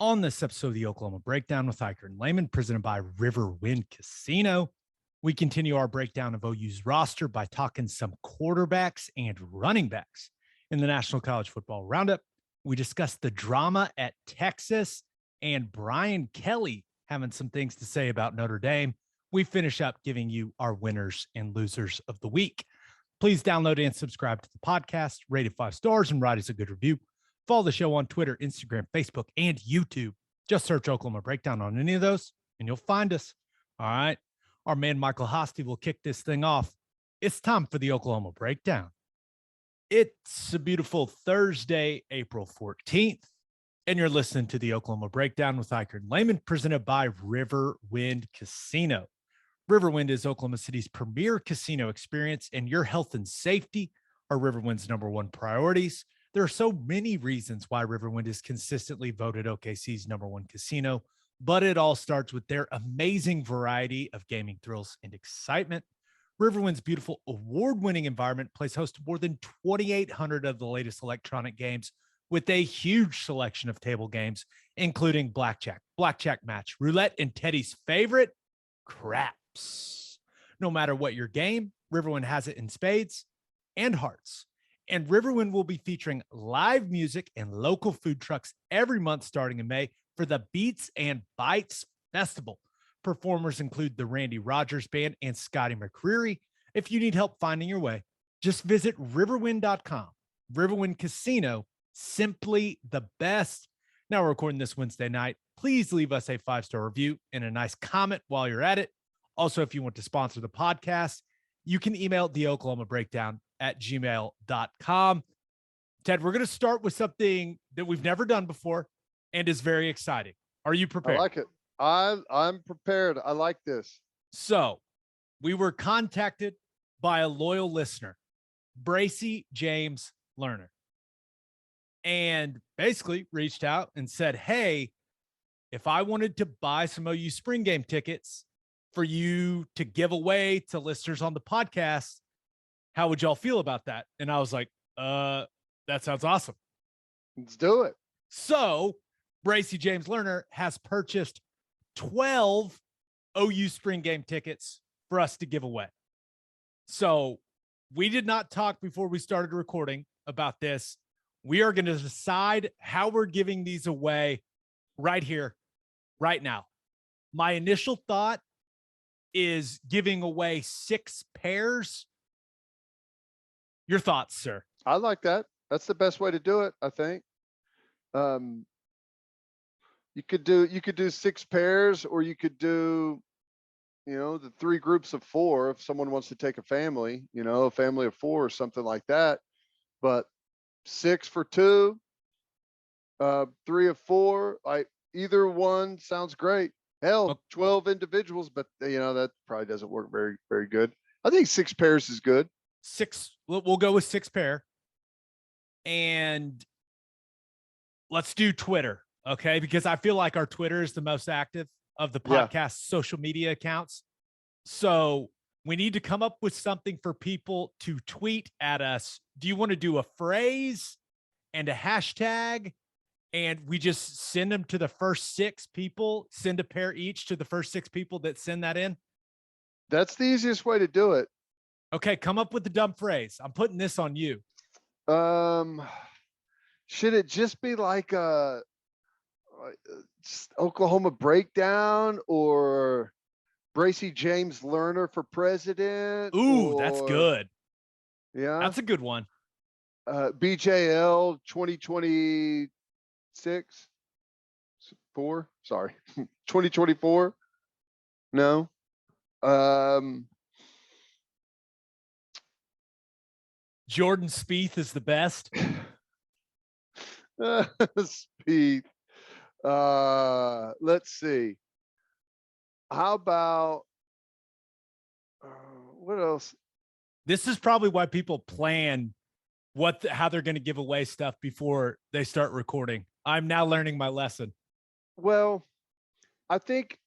On this episode of the Oklahoma Breakdown with Ikard and Lehman, presented by Riverwind Casino, we continue our breakdown of OU's roster by talking some quarterbacks and running backs. In the National College Football Roundup, we discuss the drama at Texas and Brian Kelly having some things to say about Notre Dame. We finish up giving you our winners and losers of the week. Please download and subscribe to the podcast, rate it 5 stars, and write us a good review. Follow the show on Twitter, Instagram, Facebook, and YouTube. Just search Oklahoma Breakdown on any of those, and you'll find us. All right. Our man, Michael Hosty, will kick this thing off. It's time for the Oklahoma Breakdown. It's a beautiful Thursday, April 14th, and you're listening to the Oklahoma Breakdown with Ikard and Lehman, presented by Riverwind Casino. Riverwind is Oklahoma City's premier casino experience, and your health and safety are Riverwind's #1 priorities. There are so many reasons why Riverwind is consistently voted OKC's #1 casino, but it all starts with their amazing variety of gaming thrills and excitement. Riverwind's beautiful award-winning environment plays host to more than 2,800 of the latest electronic games with a huge selection of table games, including blackjack, blackjack match, roulette, and Teddy's favorite, craps. No matter what your game, Riverwind has it in spades and hearts. And Riverwind will be featuring live music and local food trucks every month starting in May for the Beats and Bites Festival. Performers include the Randy Rogers Band and Scotty McCreery. If you need help finding your way, just visit riverwind.com. Riverwind Casino, simply the best. Now we're recording this Wednesday night. Please leave us a 5-star review and a nice comment while you're at it. Also, if you want to sponsor the podcast, you can email the Oklahoma Breakdown at gmail.com. Ted, we're going to start with something that we've never done before and is very exciting. Are you prepared? I like it. I'm prepared. I like this. So we were contacted by a loyal listener, Bracy James Lerner, and basically reached out and said, hey, if I wanted to buy some OU spring game tickets for you to give away to listeners on the podcast, how would y'all feel about that? And I was like, that sounds awesome. Let's do it. So Bracy James Lerner has purchased 12 OU spring game tickets for us to give away. So we did not talk before we started recording about this. We are going to decide how we're giving these away right here, right now. My initial thought is giving away 6 pairs. Your thoughts, sir? I like that. That's the best way to do it, I think. You could do 6 pairs, or you could do, the 3 groups of 4 if someone wants to take a family, a family of 4 or something like that. But 6 for 2, 3 of 4, either one sounds great. Hell, 12 individuals, but that probably doesn't work very, very good. I think 6 pairs is good. 6. We'll go with 6 pair. And let's do Twitter, okay? Because I feel like our Twitter is the most active of the podcast social media accounts. So we need to come up with something for people to tweet at us. Do you want to do a phrase and a hashtag? And we just send them to the first 6 people, send a pair each to the first 6 people that send that in? That's the easiest way to do it. Okay, come up with the dumb phrase. I'm putting this on you. Should it just be like a Oklahoma Breakdown, or Bracy James Lerner for president? Ooh, that's good. Yeah, that's a good one. BJL 2026 4. Sorry, 2024. No. Jordan Spieth is the best. Spieth. Let's see. How about what else? This is probably why people plan how they're going to give away stuff before they start recording. I'm now learning my lesson. Well, I think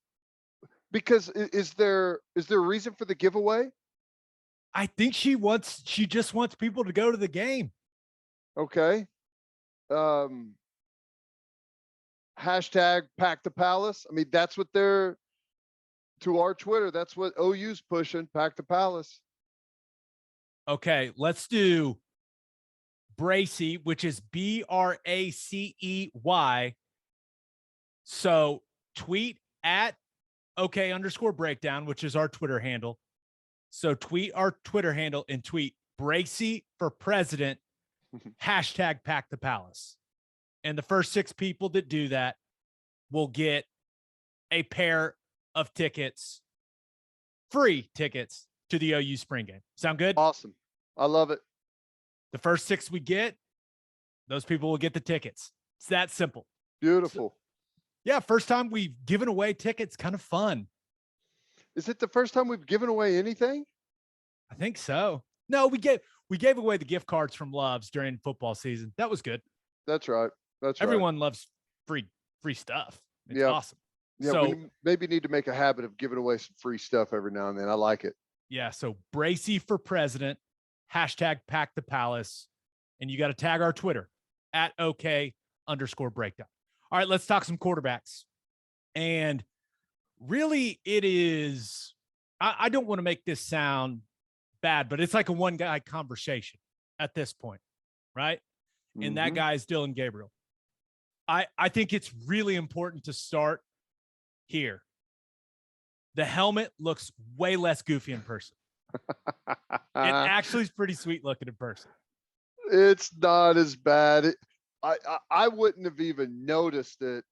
because is there a reason for the giveaway? I think she just wants people to go to the game. Okay. How hashtag pack the palace. I mean, that's what they're, to our Twitter, that's what OU's pushing, pack the palace. Okay, let's do Bracey, which is BRACEY. So tweet at OK_breakdown, which is our Twitter handle. So tweet our Twitter handle and tweet Bracey for president, hashtag pack the palace. And the first 6 people that do that will get a pair of tickets, free tickets to the OU spring game. Sound good? Awesome. I love it. The first 6 we get, those people will get the tickets. It's that simple. Beautiful. So, yeah, first time we've given away tickets, kind of fun. Is it the first time we've given away anything? I think so. No, we gave away the gift cards from Loves during football season. That was good. That's right. That's right. Everyone loves free stuff. It's awesome. Yeah, so we maybe need to make a habit of giving away some free stuff every now and then. I like it. Yeah, so Bracey for president, hashtag pack the palace, and you got to tag our Twitter at OK_breakdown. All right, let's talk some quarterbacks. And really, it is, I don't want to make this sound bad, but it's like a one guy conversation at this point, right? And that guy is Dillon Gabriel. I think it's really important to start here. The helmet looks way less goofy in person. It actually is pretty sweet looking in person. It's not as bad. I wouldn't have even noticed it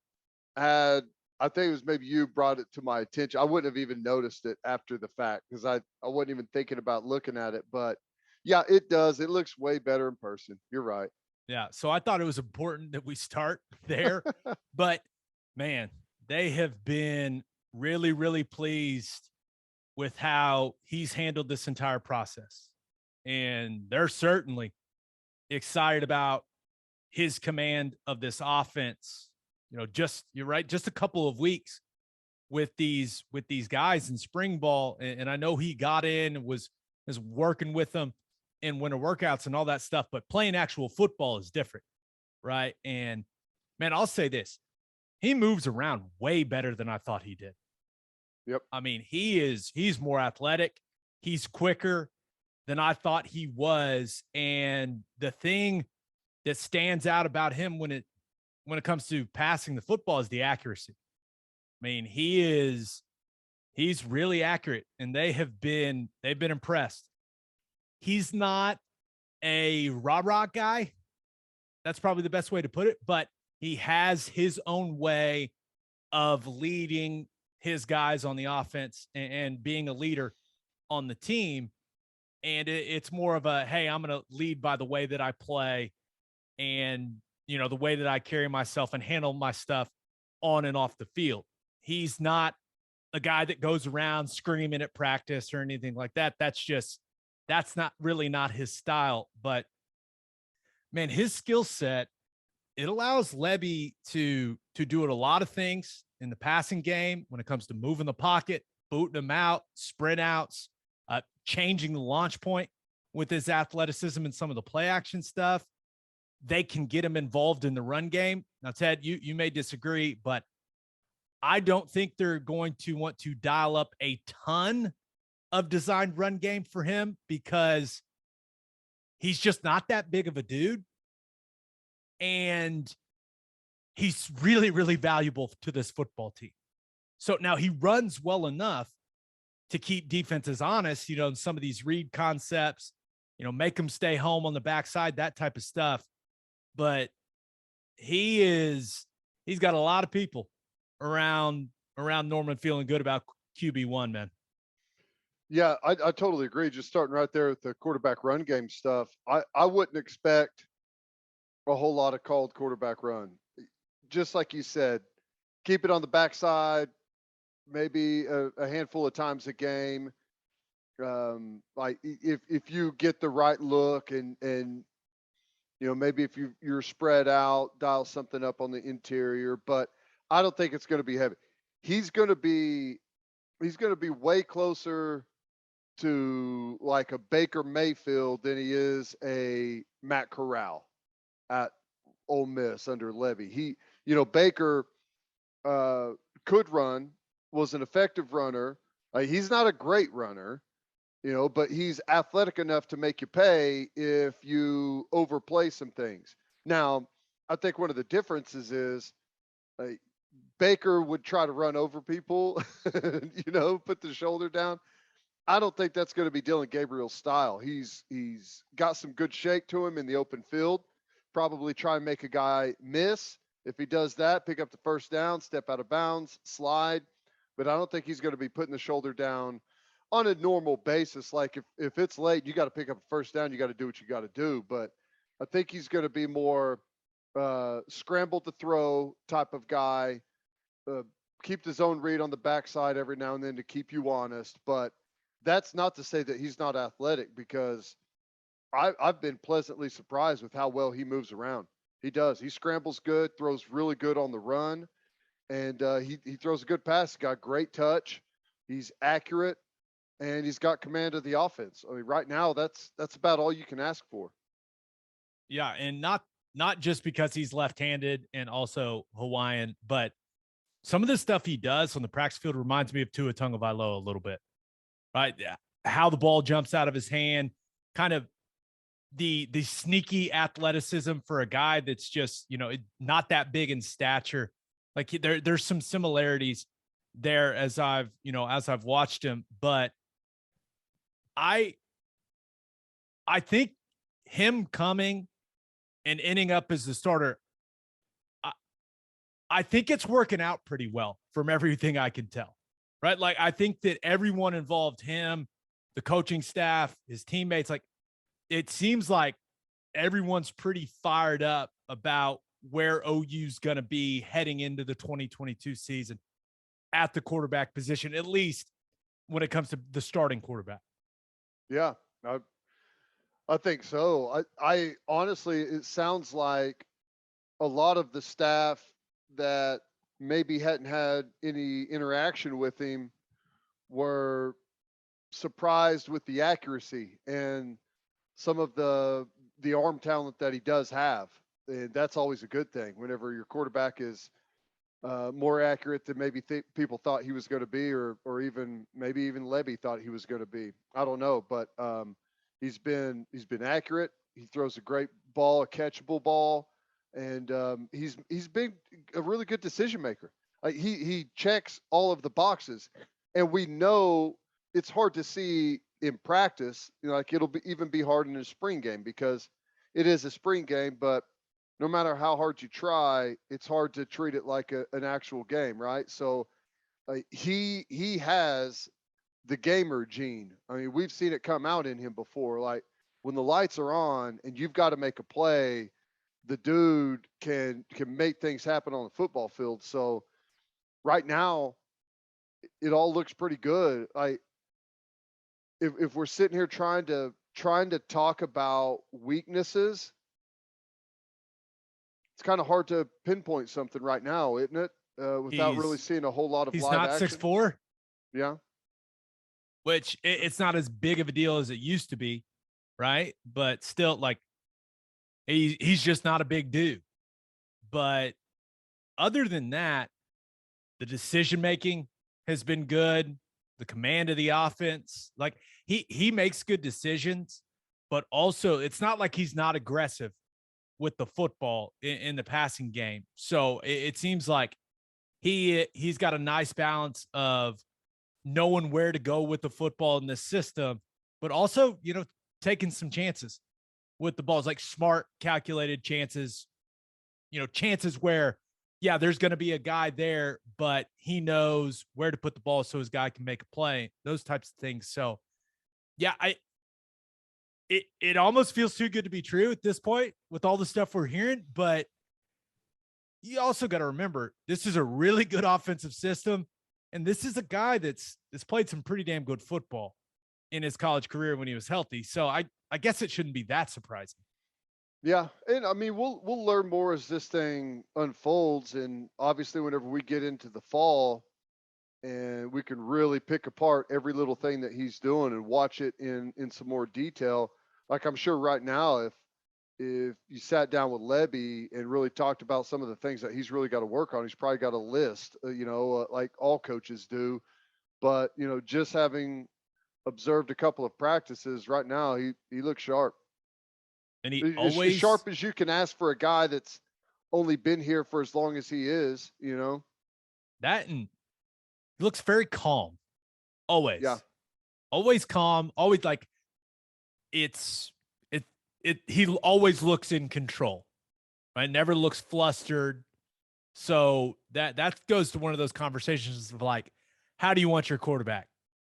had, I think it was maybe you brought it to my attention. I wouldn't have even noticed it after the fact because I wasn't even thinking about looking at it. But yeah, it does. It looks way better in person. You're right. Yeah. So I thought it was important that we start there. But man, they have been really, really pleased with how he's handled this entire process. And they're certainly excited about his command of this offense. You know, you're right, just a couple of weeks with these guys in spring ball. And I know he got in and was working with them in winter workouts and all that stuff, but playing actual football is different, right? And man, I'll say this. He moves around way better than I thought he did. Yep. I mean, he's more athletic. He's quicker than I thought he was. And the thing that stands out about him when it comes to passing the football is the accuracy. I mean, he's really accurate, and they've been impressed. He's not a rah-rah guy. That's probably the best way to put it, but he has his own way of leading his guys on the offense and being a leader on the team. And it's more of a, hey, I'm going to lead by the way that I play and, you know, the way that I carry myself and handle my stuff on and off the field. He's not a guy that goes around screaming at practice or anything like that. That's not his style. But man, his skill set, it allows Lebby to do it a lot of things in the passing game when it comes to moving the pocket, booting them out, sprint outs, changing the launch point with his athleticism and some of the play action stuff. They can get him involved in the run game. Now, Ted, you may disagree, but I don't think they're going to want to dial up a ton of designed run game for him because he's just not that big of a dude. And he's really, really valuable to this football team. So now he runs well enough to keep defenses honest, you know, in some of these read concepts, you know, make them stay home on the backside, that type of stuff. But he's got a lot of people around Norman feeling good about QB1, man. Yeah, I totally agree. Just starting right there with the quarterback run game stuff. I wouldn't expect a whole lot of called quarterback run. Just like you said, keep it on the backside, maybe a handful of times a game. Like if you get the right look and you know, maybe if you're spread out, dial something up on the interior, but I don't think it's going to be heavy. He's going to be way closer to like a Baker Mayfield than he is a Matt Corral at Ole Miss under Levy. You know, Baker uh, could run, was an effective runner. He's not a great runner, but he's athletic enough to make you pay if you overplay some things. Now, I think one of the differences is uh, Baker would try to run over people, put the shoulder down. I don't think that's going to be Dillon Gabriel's style. He's got some good shake to him in the open field. Probably try and make a guy miss. If he does that, pick up the first down, step out of bounds, slide. But I don't think he's going to be putting the shoulder down on a normal basis. Like if it's late, you got to pick up a first down, you got to do what you got to do. But I think he's going to be more scramble to throw type of guy. Uh, keep the zone read on the backside every now and then to keep you honest. But that's not to say that he's not athletic, because I've been pleasantly surprised with how well he moves around. He does. He scrambles good, throws really good on the run, and he throws a good pass. He's got great touch. He's accurate, and he's got command of the offense. I mean, right now, that's about all you can ask for. Yeah, and not just because he's left-handed and also Hawaiian, but some of the stuff he does on the practice field reminds me of Tua Tagovailoa a little bit, right? How the ball jumps out of his hand, kind of the sneaky athleticism for a guy that's just, not that big in stature. Like there's some similarities there as I've watched him, but I think him coming and ending up as the starter, I think it's working out pretty well from everything I can tell, right? Like, I think that everyone involved, him, the coaching staff, his teammates, like, it seems like everyone's pretty fired up about where OU's going to be heading into the 2022 season at the quarterback position, at least when it comes to the starting quarterback. Yeah, I think so. I honestly, it sounds like a lot of the staff that maybe hadn't had any interaction with him were surprised with the accuracy and some of the arm talent that he does have. And that's always a good thing whenever your quarterback is more accurate than maybe people thought he was going to be, or even maybe even Levy thought he was going to be. I don't know, but he's been accurate. He throws a great ball, a catchable ball, and he's been a really good decision maker. He checks all of the boxes, and we know it's hard to see in practice. Like it'll even be hard in a spring game because it is a spring game, but no matter how hard you try, it's hard to treat it like an actual game, right? So he has the gamer gene. I mean, we've seen it come out in him before. Like when the lights are on and you've got to make a play, the dude can make things happen on the football field. So right now, it all looks pretty good. If we're sitting here trying to talk about weaknesses, it's kind of hard to pinpoint something right now, isn't it? Without really seeing a whole lot of he's live not action. 6'4". Yeah. Which it's not as big of a deal as it used to be, right? But still, like, he's just not a big dude. But other than that, the decision making has been good. The command of the offense, like he makes good decisions, but also it's not like he's not aggressive with the football in the passing game. So it seems like he's got a nice balance of knowing where to go with the football in this system, but also, taking some chances with the balls, like smart, calculated chances, chances where, yeah, there's going to be a guy there, but he knows where to put the ball so his guy can make a play, those types of things. So, yeah, it almost feels too good to be true at this point with all the stuff we're hearing, but you also got to remember this is a really good offensive system, and this is a guy that's played some pretty damn good football in his college career when he was healthy. So I guess it shouldn't be that surprising. Yeah, and I mean we'll learn more as this thing unfolds, and obviously whenever we get into the fall, and we can really pick apart every little thing that he's doing and watch it in some more detail. Like I'm sure right now, if you sat down with Lebby and really talked about some of the things that he's really got to work on, he's probably got a list, like all coaches do. But, just having observed a couple of practices right now, he looks sharp. And he As always sharp as you can ask for a guy that's only been here for as long as he is. that and he looks very calm. Always. Yeah. Always calm. Always like he always looks in control. Right? Never looks flustered. So that goes to one of those conversations of like, how do you want your quarterback?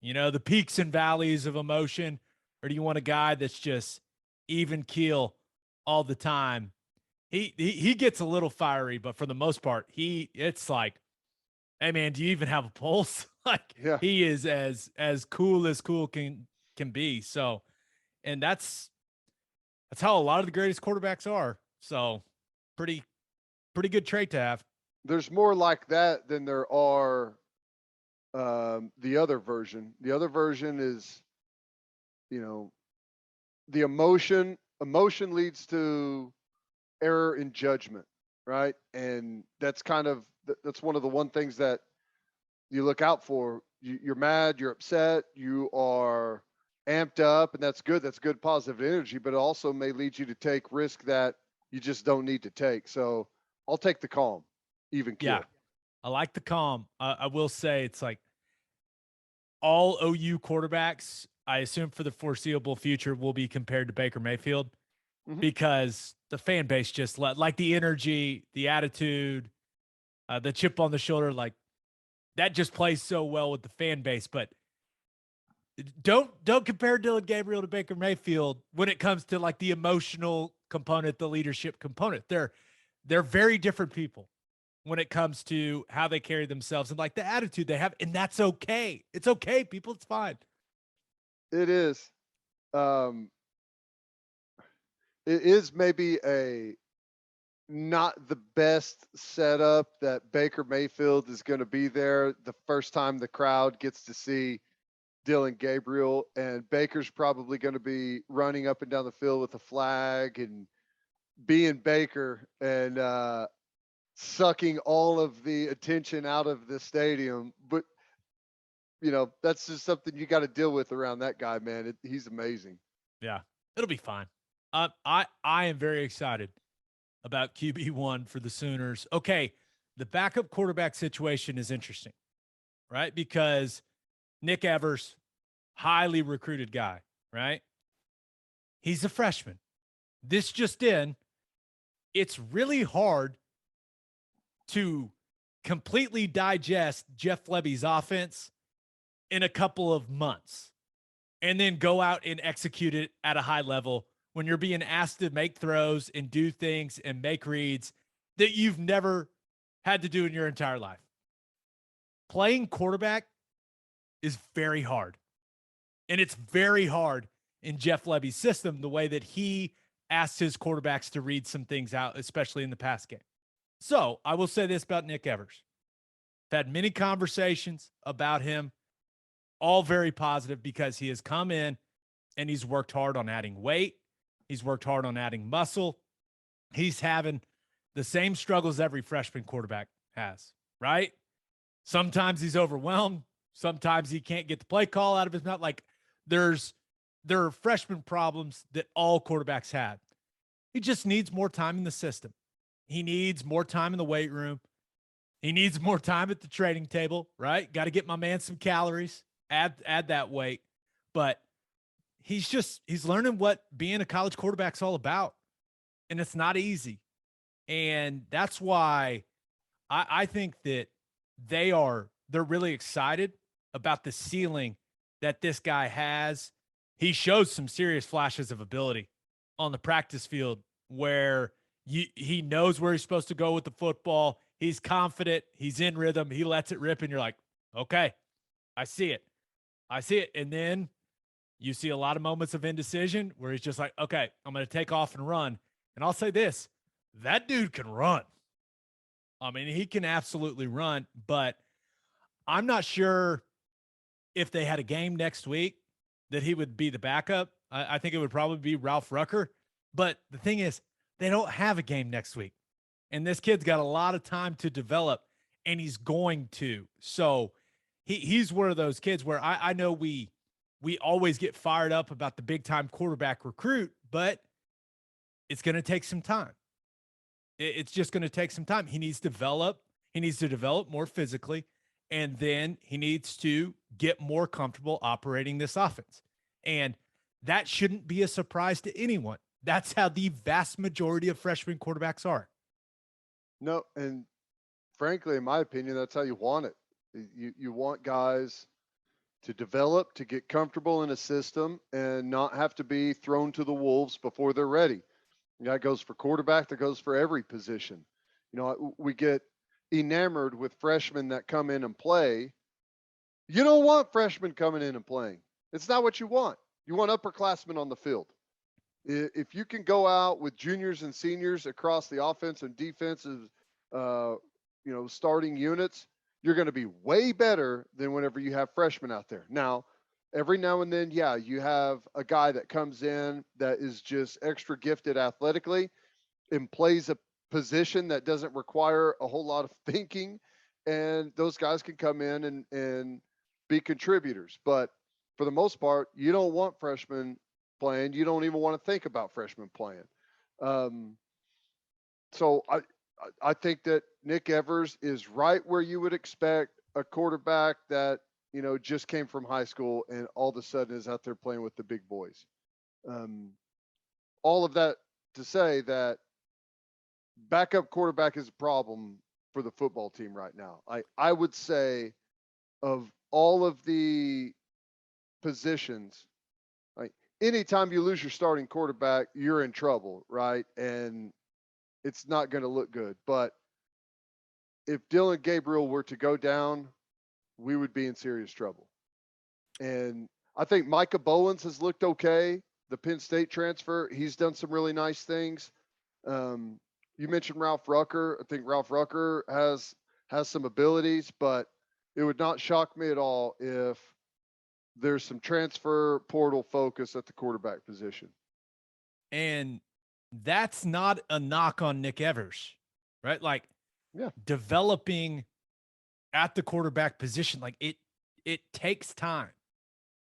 The peaks and valleys of emotion, or do you want a guy that's just even keel all the time? He gets a little fiery, but for the most part, it's like, hey man, do you even have a pulse? Like Yeah. he is as cool as cool can be. So, and that's how a lot of the greatest quarterbacks are. So, pretty good trait to have. There's more like that than there are the other version. The other version is, the emotion leads to error in judgment, right? And that's that's one of the one things that you look out for. You're mad, you're upset, you are amped up, and that's good. That's good positive energy, but it also may lead you to take risk that you just don't need to take. So I'll take the calm, even keel. Yeah, I like the calm. I will say it's like all OU quarterbacks, I assume for the foreseeable future, will be compared to Baker Mayfield because the fan base just like the energy, the attitude, the chip on the shoulder, like that just plays so well with the fan base. But don't compare Dillon Gabriel to Baker Mayfield when it comes to like the emotional component, the leadership component. They're very different people when it comes to how they carry themselves and like the attitude they have. And that's okay. It's okay, people. It's fine. It is. It is maybe not the best setup that Baker Mayfield is going to be there the first time the crowd gets to see Dillon Gabriel, and Baker's probably going to be running up and down the field with a flag and being Baker and sucking all of the attention out of the stadium. But that's just something you got to deal with around that guy, man. He's amazing. Yeah, it'll be fine. I am very excited about QB1 for the Sooners. Okay, the backup quarterback situation is interesting, right? Because Nick Evers, highly recruited guy, right? He's a freshman. This just in, it's really hard to completely digest Jeff Lebby's offense in a couple of months and then go out and execute it at a high level when you're being asked to make throws and do things and make reads that you've never had to do in your entire life. Playing quarterback is very hard. And it's very hard in Jeff Lebby's system, the way that he asks his quarterbacks to read some things out, especially in the pass game. So I will say this about Nick Evers. I've had many conversations about him, all very positive because he has come in and he's worked hard on adding weight. He's worked hard on adding muscle. He's having the same struggles every freshman quarterback has, right? Sometimes he's overwhelmed. Sometimes he can't get the play call out of his mouth. Like there are freshman problems that all quarterbacks have. He just needs more time in the system. He needs more time in the weight room. He needs more time at the training table, right? Got to get my man some calories, add that weight. But he's learning what being a college quarterback's all about. And it's not easy. And that's why I think that they're really excited about the ceiling that this guy has. He shows some serious flashes of ability on the practice field where he knows where he's supposed to go with the football. He's confident. He's in rhythm. He lets it rip, and you're like, okay, I see it. And then you see a lot of moments of indecision where he's just like, okay, I'm going to take off and run. And I'll say this, that dude can run. I mean, he can absolutely run, but I'm not sure if they had a game next week that he would be the backup. I think it would probably be Ralph Rucker But the thing is, they don't have a game next week. And this kid's got a lot of time to develop, and he's going to. So he's one of those kids where I know we always get fired up about the big time quarterback recruit, but it's going to take some time. It's just going to take some time. He needs to develop more physically, and then he needs to get more comfortable operating this offense. And that shouldn't be a surprise to anyone. That's how the vast majority of freshman quarterbacks are. No, and frankly, in my opinion, that's how you want it. You want guys to develop, to get comfortable in a system, and not have to be thrown to the wolves before they're ready. That goes for quarterback. That goes for every position. You know, we get enamored with freshmen that come in and play. You don't want freshmen coming in and playing. It's not what you want. You want upperclassmen on the field. If you can go out with juniors and seniors across the offense and defensive, starting units, you're going to be way better than whenever you have freshmen out there. Now, every now and then, yeah, you have a guy that comes in that is just extra gifted athletically and plays a position that doesn't require a whole lot of thinking, and those guys can come in and be contributors. But for the most part, you don't want freshmen playing. You don't even want to think about freshmen playing. So I think that Nick Evers is right where you would expect a quarterback that, just came from high school and all of a sudden is out there playing with the big boys. All of that to say that backup quarterback is a problem for the football team right now. I would say of all of the positions, like anytime you lose your starting quarterback, you're in trouble, right? And it's not going to look good. But if Dillon Gabriel were to go down, we would be in serious trouble. And I think Micah Bowens has looked okay. The Penn State transfer, he's done some really nice things. You mentioned Ralph Rucker. I think Ralph Rucker has some abilities, but it would not shock me at all if there's some transfer portal focus at the quarterback position. And that's not a knock on Nick Evers, right? Like, yeah, developing at the quarterback position, like it takes time,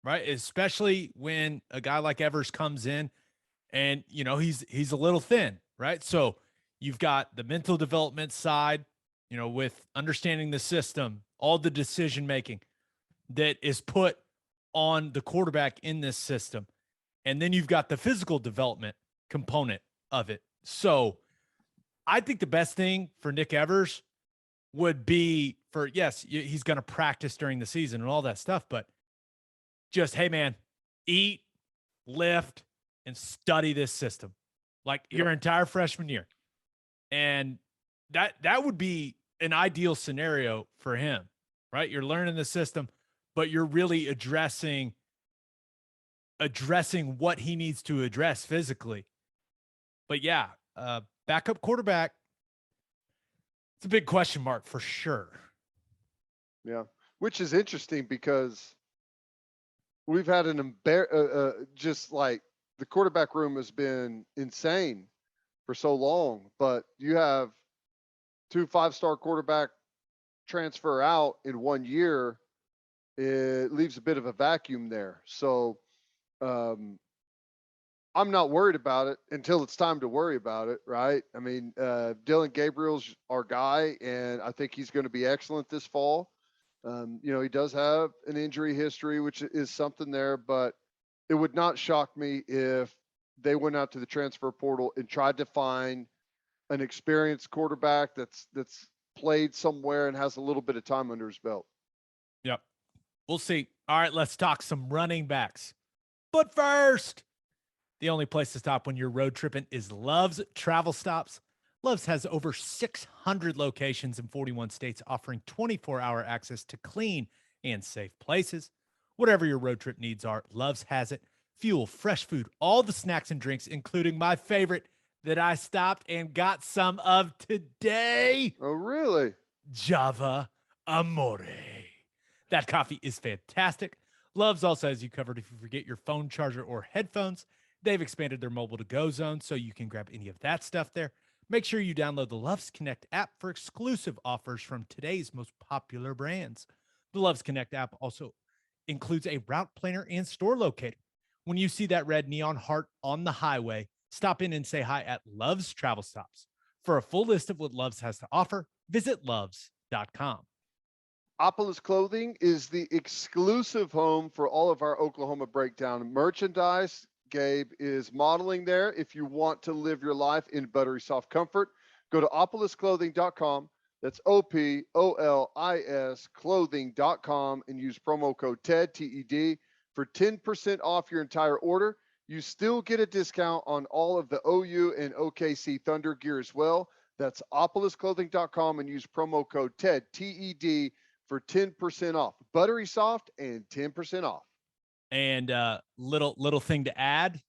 right? Especially when a guy like Evers comes in and, he's a little thin, right? So you've got the mental development side, with understanding the system, all the decision-making that is put on the quarterback in this system. And then you've got the physical development component of it. So I think the best thing for Nick Evers would be he's going to practice during the season and all that stuff, but just, hey man, eat, lift, and study this system like your entire freshman year. And that would be an ideal scenario for him, right? You're learning the system, but you're really addressing what he needs to address physically. But yeah, backup quarterback, it's a big question mark for sure. Yeah, which is interesting because we've had just like the quarterback room has been insane for so long, but you have 2 5-star quarterback transfer out in 1 year. It leaves a bit of a vacuum there. So I'm not worried about it until it's time to worry about it, right? I mean, Dillon Gabriel's our guy, and I think he's going to be excellent this fall. He does have an injury history, which is something there, but it would not shock me if they went out to the transfer portal and tried to find an experienced quarterback that's played somewhere and has a little bit of time under his belt. Yep. We'll see. All right, let's talk some running backs. But first, the only place to stop when you're road tripping is Love's Travel Stops. Love's has over 600 locations in 41 states, offering 24-hour access to clean and safe places. Whatever your road trip needs are, Love's has it. Fuel, fresh food, all the snacks and drinks, including my favorite that I stopped and got some of today. Oh, really? Java Amore. That coffee is fantastic. Love's also has you covered if you forget your phone charger or headphones. They've expanded their mobile to-go zone, so you can grab any of that stuff there. Make sure you download the Loves Connect app for exclusive offers from today's most popular brands. The Loves Connect app also includes a route planner and store locator. When you see that red neon heart on the highway, stop in and say hi at Loves Travel Stops. For a full list of what Loves has to offer, visit loves.com. Opolis Clothing is the exclusive home for all of our Oklahoma Breakdown merchandise. Gabe is modeling there. If you want to live your life in buttery soft comfort, go to opolisclothing.com. That's OPOLIS clothing.com and use promo code TED, TED, for 10% off your entire order. You still get a discount on all of the OU and OKC Thunder gear as well. That's opolisclothing.com and use promo code TED, TED, for 10% off. Buttery soft and 10% off. And little thing to add,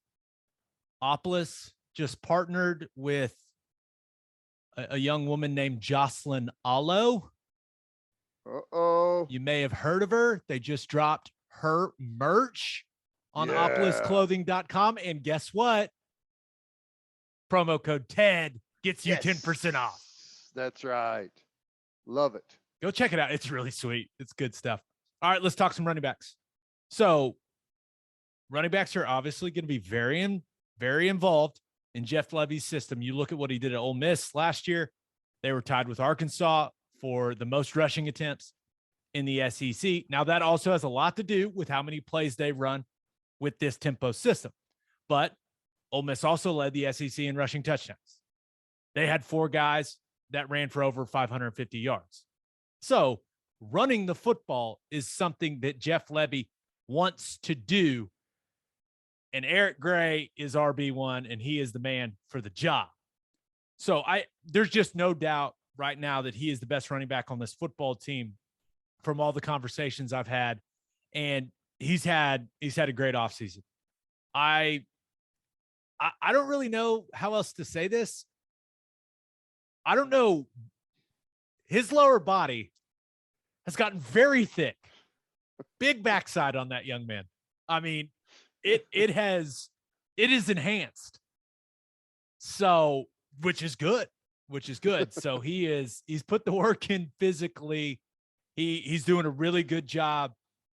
Opolis just partnered with a young woman named Jocelyn Allo. Uh-oh. You may have heard of her. They just dropped her merch on opolisclothing.com. And guess what? Promo code TED gets you 10% off. That's right. Love it. Go check it out. It's really sweet. It's good stuff. All right, let's talk some running backs. So running backs are obviously going to be very involved in Jeff Levy's system. You look at what he did at Ole Miss last year. They were tied with Arkansas for the most rushing attempts in the SEC. Now, that also has a lot to do with how many plays they run with this tempo system. But Ole Miss also led the SEC in rushing touchdowns. They had 4 guys that ran for over 550 yards. So running the football is something that Jeff Levy wants to do. And Eric Gray is RB1, and he is the man for the job. So there's just no doubt right now that he is the best running back on this football team from all the conversations I've had. And he's had a great offseason. I don't really know how else to say this. I don't know. His lower body has gotten very thick. Big backside on that young man. I mean, it is enhanced. So, which is good. So he's put the work in physically. He's doing a really good job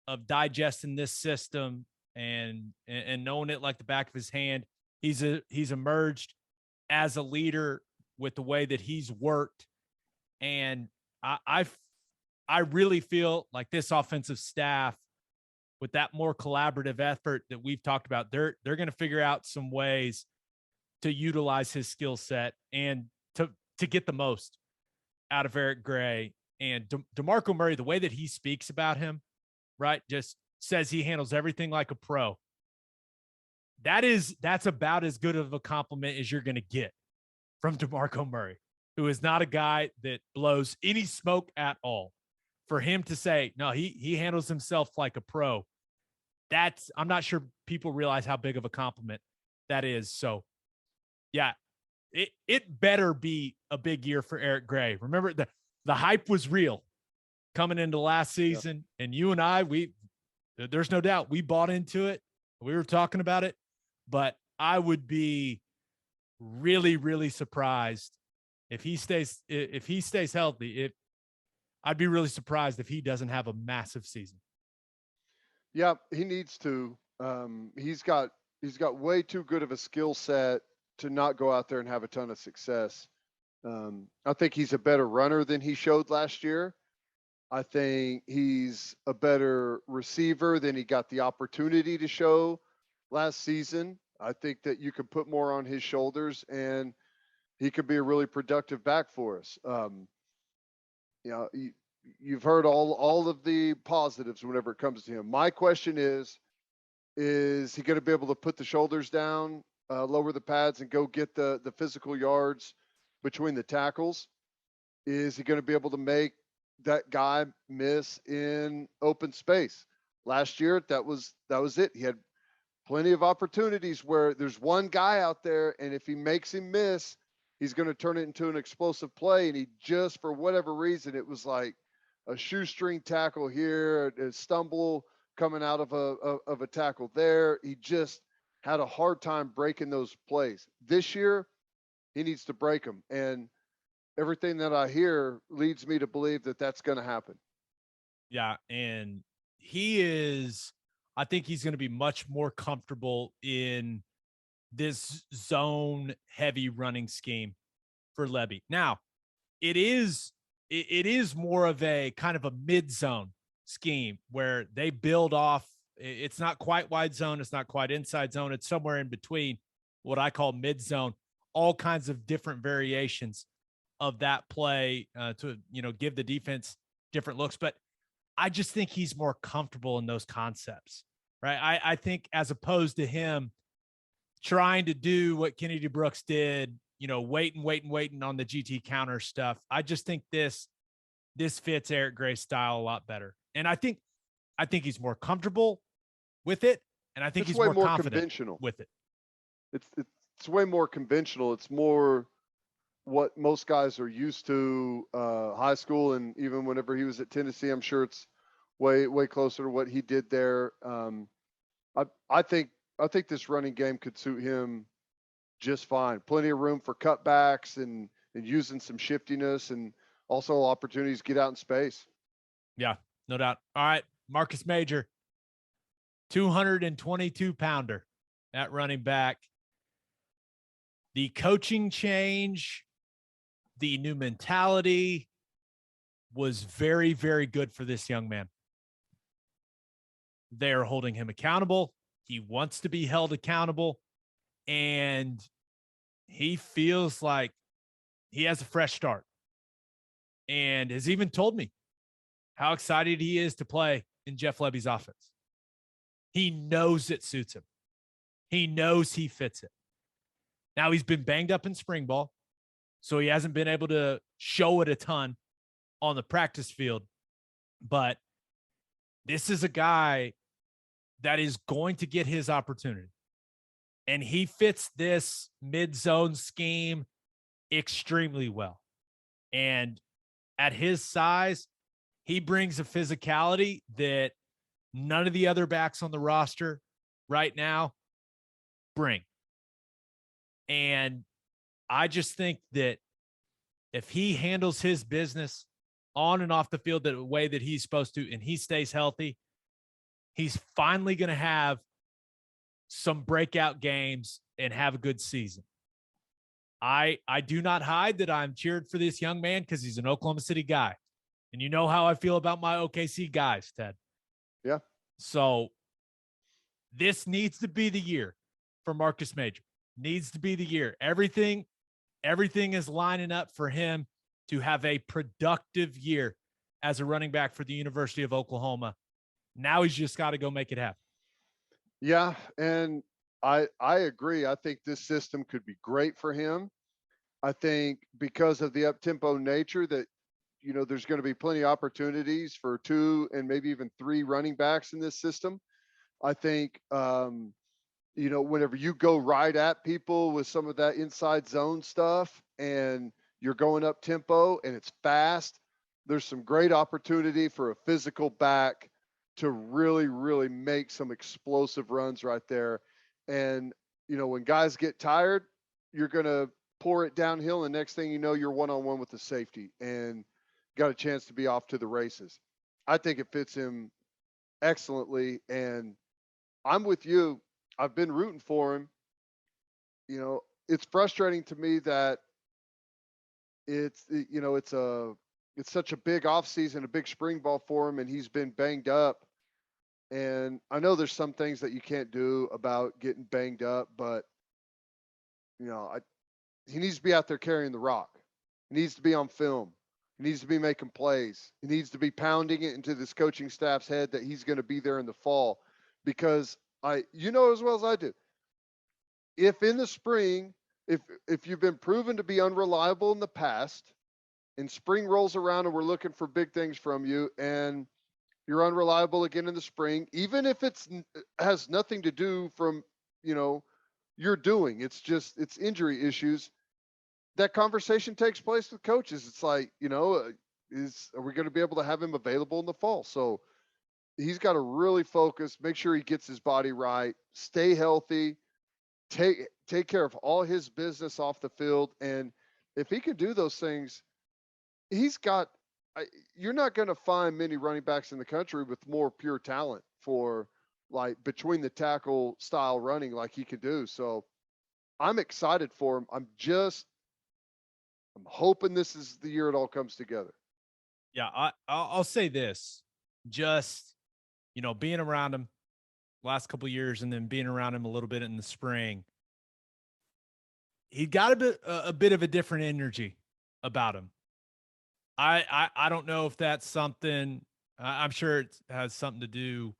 of digesting this system and knowing it like the back of his hand. He's emerged as a leader with the way that he's worked. And I really feel like this offensive staff, with that more collaborative effort that we've talked about, they're going to figure out some ways to utilize his skill set and to get the most out of Eric Gray. And DeMarco Murray, the way that he speaks about him, right, just says he handles everything like a pro. That's about as good of a compliment as you're going to get from DeMarco Murray, who is not a guy that blows any smoke at all. For him to say, no, he handles himself like a pro, I'm not sure people realize how big of a compliment that is. So, yeah, it better be a big year for Eric Gray. Remember, the hype was real coming into last season, and you and I, there's no doubt we bought into it. We were talking about it, but I would be really, really surprised if he stays healthy. I'd be really surprised if he doesn't have a massive season. Yeah, he needs to. He's got way too good of a skill set to not go out there and have a ton of success. I think he's a better runner than he showed last year. I think he's a better receiver than he got the opportunity to show last season. I think that you could put more on his shoulders and he could be a really productive back for us. You've heard all of the positives whenever it comes to him. My question is he going to be able to put the shoulders down, lower the pads, and go get the physical yards between the tackles? Is he going to be able to make that guy miss in open space? Last year, that was it. He had plenty of opportunities where there's one guy out there, and if he makes him miss, he's going to turn it into an explosive play. And he just, for whatever reason, it was like a shoestring tackle here, a stumble coming out of a tackle there. had a hard time breaking those plays. This year, he needs to break them. And everything that I hear leads me to believe that that's going to happen. Yeah. And I think he's going to be much more comfortable in this zone heavy running scheme for Levy. Now, it is more of a kind of a mid zone scheme where they build off. It's not quite wide zone. It's not quite inside zone. It's somewhere in between what I call mid zone, all kinds of different variations of that play to, give the defense different looks. But I just think he's more comfortable in those concepts, right? I think as opposed to him trying to do what Kennedy Brooks did, waiting on the GT counter stuff. I just think this fits Eric Gray's style a lot better. And I think he's more comfortable with it. And I think It's he's way more more confident conventional with it. It's way more conventional. It's more what most guys are used to, high school, and even whenever he was at Tennessee. I'm sure it's way closer to what he did there. I think this running game could suit him just fine. Plenty of room for cutbacks and using some shiftiness, and also opportunities to get out in space. Yeah, no doubt. All right, Marcus Major, 222 pounder at running back. The coaching change, the new mentality was very, very good for this young man. They are holding him accountable. He wants to be held accountable. And he feels like he has a fresh start. And has even told me how excited he is to play in Jeff Levy's offense. He knows it suits him. He knows he fits it. Now, he's been banged up in spring ball, so he hasn't been able to show it a ton on the practice field. But this is a guy that is going to get his opportunity. And he fits this mid-zone scheme extremely well. And at his size, he brings a physicality that none of the other backs on the roster right now bring. And I just think that if he handles his business on and off the field the way that he's supposed to, and he stays healthy, he's finally going to have some breakout games and have a good season. I do not hide that I'm cheered for this young man because he's an Oklahoma City guy. And you know how I feel about my OKC guys, Ted. Yeah. So this needs to be the year for Marcus Major. Needs to be the year. Everything is lining up for him to have a productive year as a running back for the University of Oklahoma. Now he's just got to go make it happen. Yeah, and I agree. I think this system could be great for him. I think because of the up-tempo nature that, there's going to be plenty of opportunities for 2 and maybe even 3 running backs in this system. I think, whenever you go right at people with some of that inside zone stuff and you're going up tempo and it's fast, there's some great opportunity for a physical back to really, really make some explosive runs right there. And, when guys get tired, you're going to pour it downhill. And next thing you know, you're one-on-one with the safety and got a chance to be off to the races. I think it fits him excellently. And I'm with you. I've been rooting for him. It's frustrating to me that it's such a big off season, a big spring ball for him, and he's been banged up. And I know there's some things that you can't do about getting banged up, but he needs to be out there carrying the rock. He needs to be on film. He needs to be making plays. He needs to be pounding it into this coaching staff's head that he's going to be there in the fall, because as well as I do, if in the spring, if you've been proven to be unreliable in the past and spring rolls around and we're looking for big things from you and you're unreliable again in the spring, even if it has nothing to do from, you're doing, it's injury issues, that conversation takes place with coaches. It's like, are we going to be able to have him available in the fall? So he's got to really focus, make sure he gets his body right, stay healthy, take care of all his business off the field. And if he can do those things, he's got. You're not going to find many running backs in the country with more pure talent for like between the tackle style running like he could do. So I'm excited for him. I'm hoping this is the year it all comes together. Yeah, I'll say this, just being around him last couple of years and then being around him a little bit in the spring, he got a bit of a different energy about him. I don't know if that's something. I'm sure it has something to do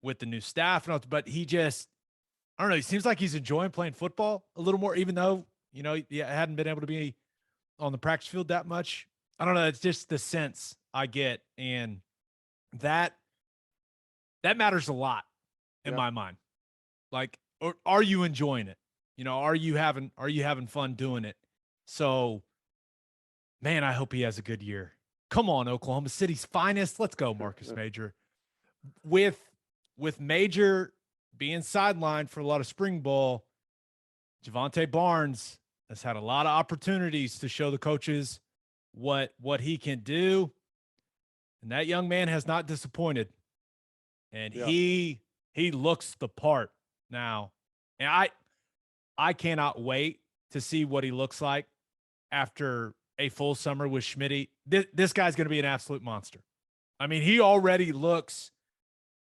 with the new staff, but he just, I don't know. He seems like he's enjoying playing football a little more, even though he hadn't been able to be on the practice field that much. I don't know. It's just the sense I get, and that matters a lot in my mind. Like, are you enjoying it? Are you having fun doing it? So, man, I hope he has a good year. Come on, Oklahoma City's finest. Let's go, Marcus Major. With Major being sidelined for a lot of spring ball, Jovantae Barnes has had a lot of opportunities to show the coaches what he can do. And that young man has not disappointed. And he looks the part now. And I cannot wait to see what he looks like after a full summer with Schmitty. This guy's going to be an absolute monster. I mean, he already looks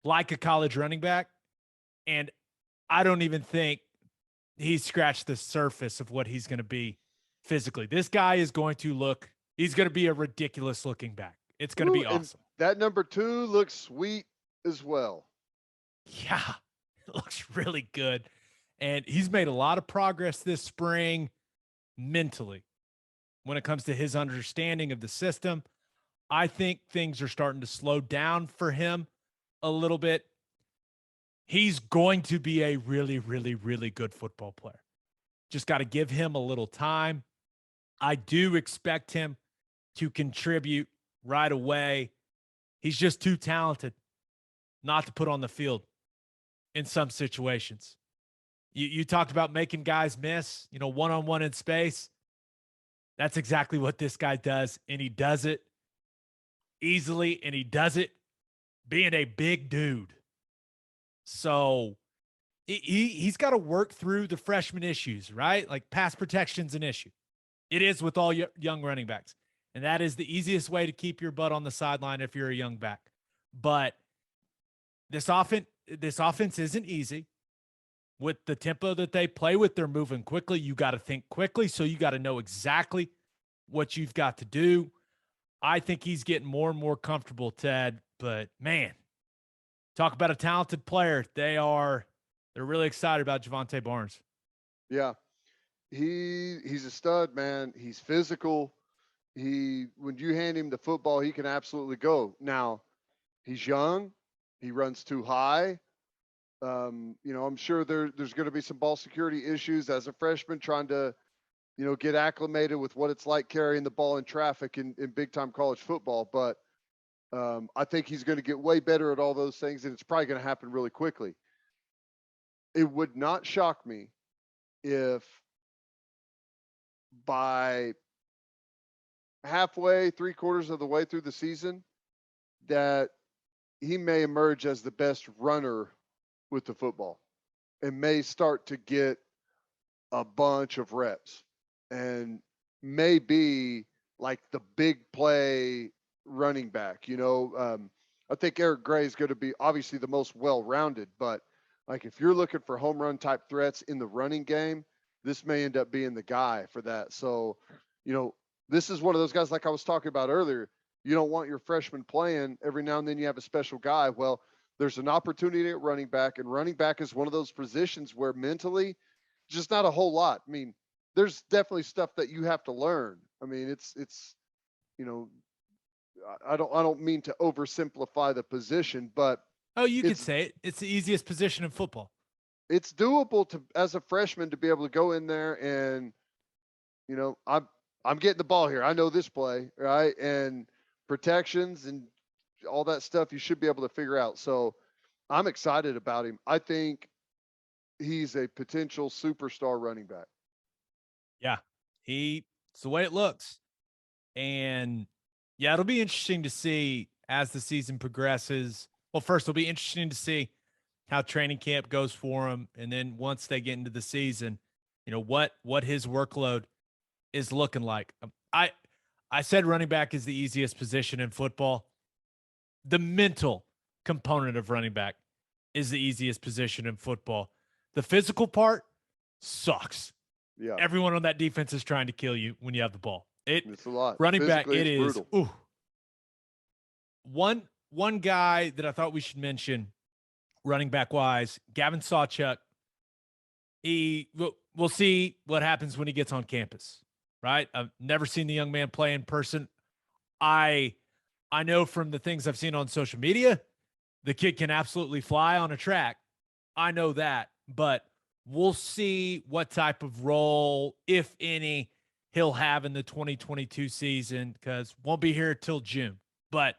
like a college running back, and I don't even think he's scratched the surface of what he's going to be physically. This guy is going to he's going to be a ridiculous looking back. It's going to be awesome. That number 2 looks sweet as well. Yeah, it looks really good. And he's made a lot of progress this spring mentally when it comes to his understanding of the system. I think things are starting to slow down for him a little bit. He's going to be a really, really, really good football player. Just got to give him a little time. I do expect him to contribute right away. He's just too talented not to put on the field in some situations. You talked about making guys miss, one-on-one in space. That's exactly what this guy does, and he does it easily, and he does it being a big dude. So he's got to work through the freshman issues, right? Like pass protection's an issue. It is with all young running backs, and that is the easiest way to keep your butt on the sideline if you're a young back. But this offense isn't easy. With the tempo that they play with, they're moving quickly. You got to think quickly, so you got to know exactly what you've got to do. I think he's getting more and more comfortable, Ted. But, man, talk about a talented player. They're really excited about Jovantae Barnes. Yeah. He's a stud, man. He's physical. When you hand him the football, he can absolutely go. Now, he's young. He runs too high. I'm sure there's going to be some ball security issues as a freshman trying to, get acclimated with what it's like carrying the ball in traffic in big time college football. But I think he's going to get way better at all those things, and it's probably going to happen really quickly. It would not shock me if by halfway, 3/4 of the way through the season, that he may emerge as the best runner with the football and may start to get a bunch of reps and may be like the big play running back. I think Eric Gray is going to be obviously the most well-rounded, but like if you're looking for home run type threats in the running game, this may end up being the guy for that. So, this is one of those guys like I was talking about earlier. You don't want your freshman playing every now and then you have a special guy. Well, there's an opportunity at running back, and running back is one of those positions where mentally just not a whole lot. I mean, there's definitely stuff that you have to learn. I mean, it's I don't mean to oversimplify the position, but you could say it. It's the easiest position in football. It's doable to as a freshman to be able to go in there and I'm getting the ball here. I know this play, right? And protections and all that stuff you should be able to figure out. So I'm excited about him. I think he's a potential superstar running back. Yeah, it's the way it looks. And yeah, it'll be interesting to see as the season progresses. Well, first, it'll be interesting to see how training camp goes for him. And then once they get into the season, what his workload is looking like. I said running back is the easiest position in football. The mental component of running back is the easiest position in football. The physical part sucks. Yeah. Everyone on that defense is trying to kill you when you have the ball. It's a lot. Running back, Physically, it it's is. brutal. Ooh. One guy that I thought we should mention, running back wise, Gavin Sawchuk. We'll see what happens when he gets on campus, right? I've never seen the young man play in person. I know from the things I've seen on social media, the kid can absolutely fly on a track. I know that, but we'll see what type of role, if any, he'll have in the 2022 season, because won't be here till June. But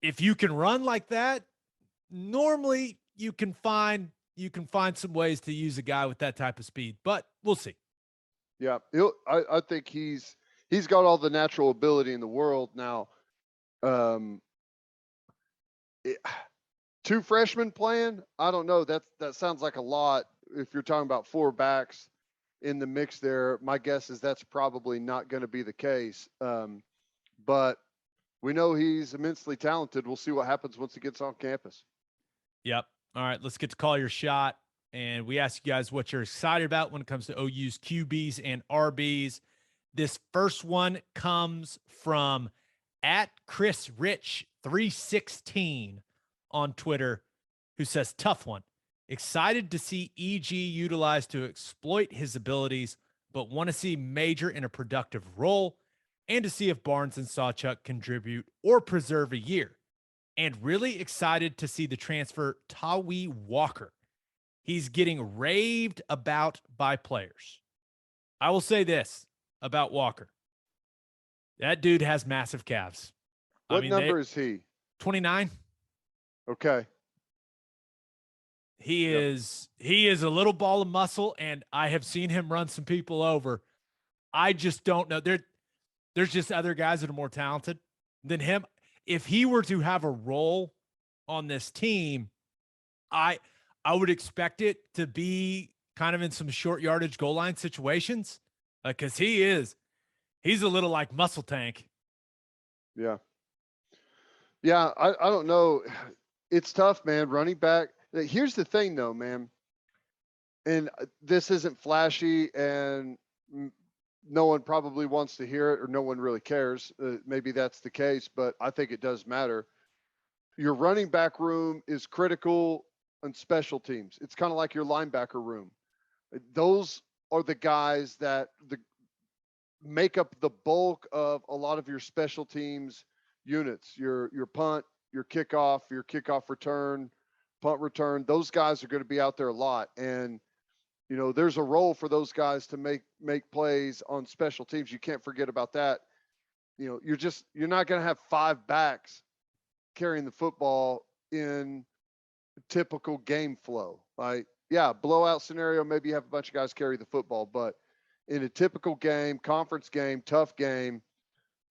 if you can run like that, normally you can find some ways to use a guy with that type of speed, but we'll see. Yeah, I think he's got all the natural ability in the world now. 2 freshmen playing, I don't know. That sounds like a lot. If you're talking about 4 backs in the mix there, my guess is that's probably not going to be the case. But we know he's immensely talented. We'll see what happens once he gets on campus. Yep. All right, let's get to call your shot. And we ask you guys what you're excited about when it comes to OU's QBs and RBs. This first one comes from at Chris Rich 316 on Twitter, who says, tough one. Excited to see EG utilized to exploit his abilities, but want to see Major in a productive role and to see if Barnes and Sawchuk contribute or preserve a year. And really excited to see the transfer Tawi Walker. He's getting raved about by players. I will say this about Walker. That dude has massive calves. What number is he? 29. Okay. He is a little ball of muscle, and I have seen him run some people over. I just don't know. There's just other guys that are more talented than him. If he were to have a role on this team, I would expect it to be kind of in some short yardage goal line situations, because he's a little like muscle tank. Yeah. Yeah. I don't know. It's tough, man. Running back. Here's the thing though, man. And this isn't flashy and no one probably wants to hear it, or no one really cares. Maybe that's the case, but I think it does matter. Your running back room is critical on special teams. It's kind of like your linebacker room. Those are the guys that make up the bulk of a lot of your special teams units. Your punt, your kickoff return, punt return. Those guys are going to be out there a lot, and there's a role for those guys to make plays on special teams. You can't forget about that. You're not going to have 5 backs carrying the football in typical game flow. Like, yeah, blowout scenario, maybe you have a bunch of guys carry the football, but in a typical game, conference game, tough game,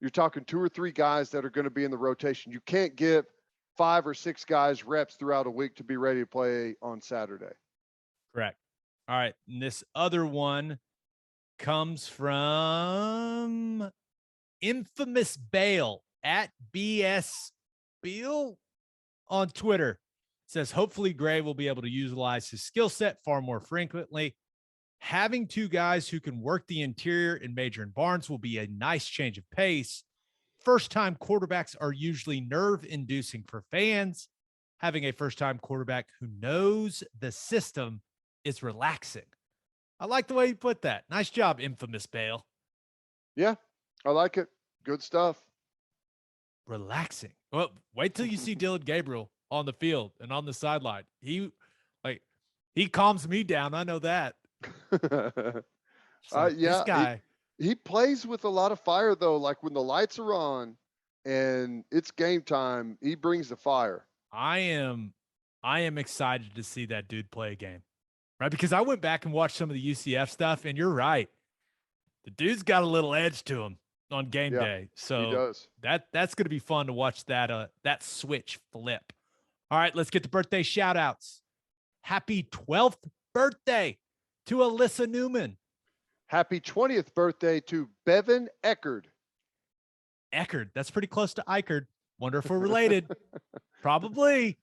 you're talking 2 or 3 guys that are going to be in the rotation. You can't give 5 or 6 guys reps throughout a week to be ready to play on Saturday. Correct. All right. And this other one comes from Infamous Bale at BS Beal on Twitter. It says, hopefully Gray will be able to utilize his skill set far more frequently. Having 2 guys who can work the interior in Major and Barnes will be a nice change of pace. First-time quarterbacks are usually nerve-inducing for fans. Having a first-time quarterback who knows the system is relaxing. I like the way you put that. Nice job, Infamous Bale. Yeah, I like it. Good stuff. Relaxing. Well, wait till you see Dillon Gabriel on the field and on the sideline. He calms me down. I know that. Yeah, this guy. He plays with a lot of fire though. Like when the lights are on and it's game time, he brings the fire. I am excited to see that dude play a game. right? Because I went back and watched some of the UCF stuff, and you're right. The dude's got a little edge to him on game day. So he does. That's going to be fun to watch that switch flip. All right, let's get the birthday shout outs. Happy 12th birthday to Alyssa Newman. Happy 20th birthday to Bevan Ikard. Ikard, that's pretty close to Ikard. Wonder if we're related. Probably.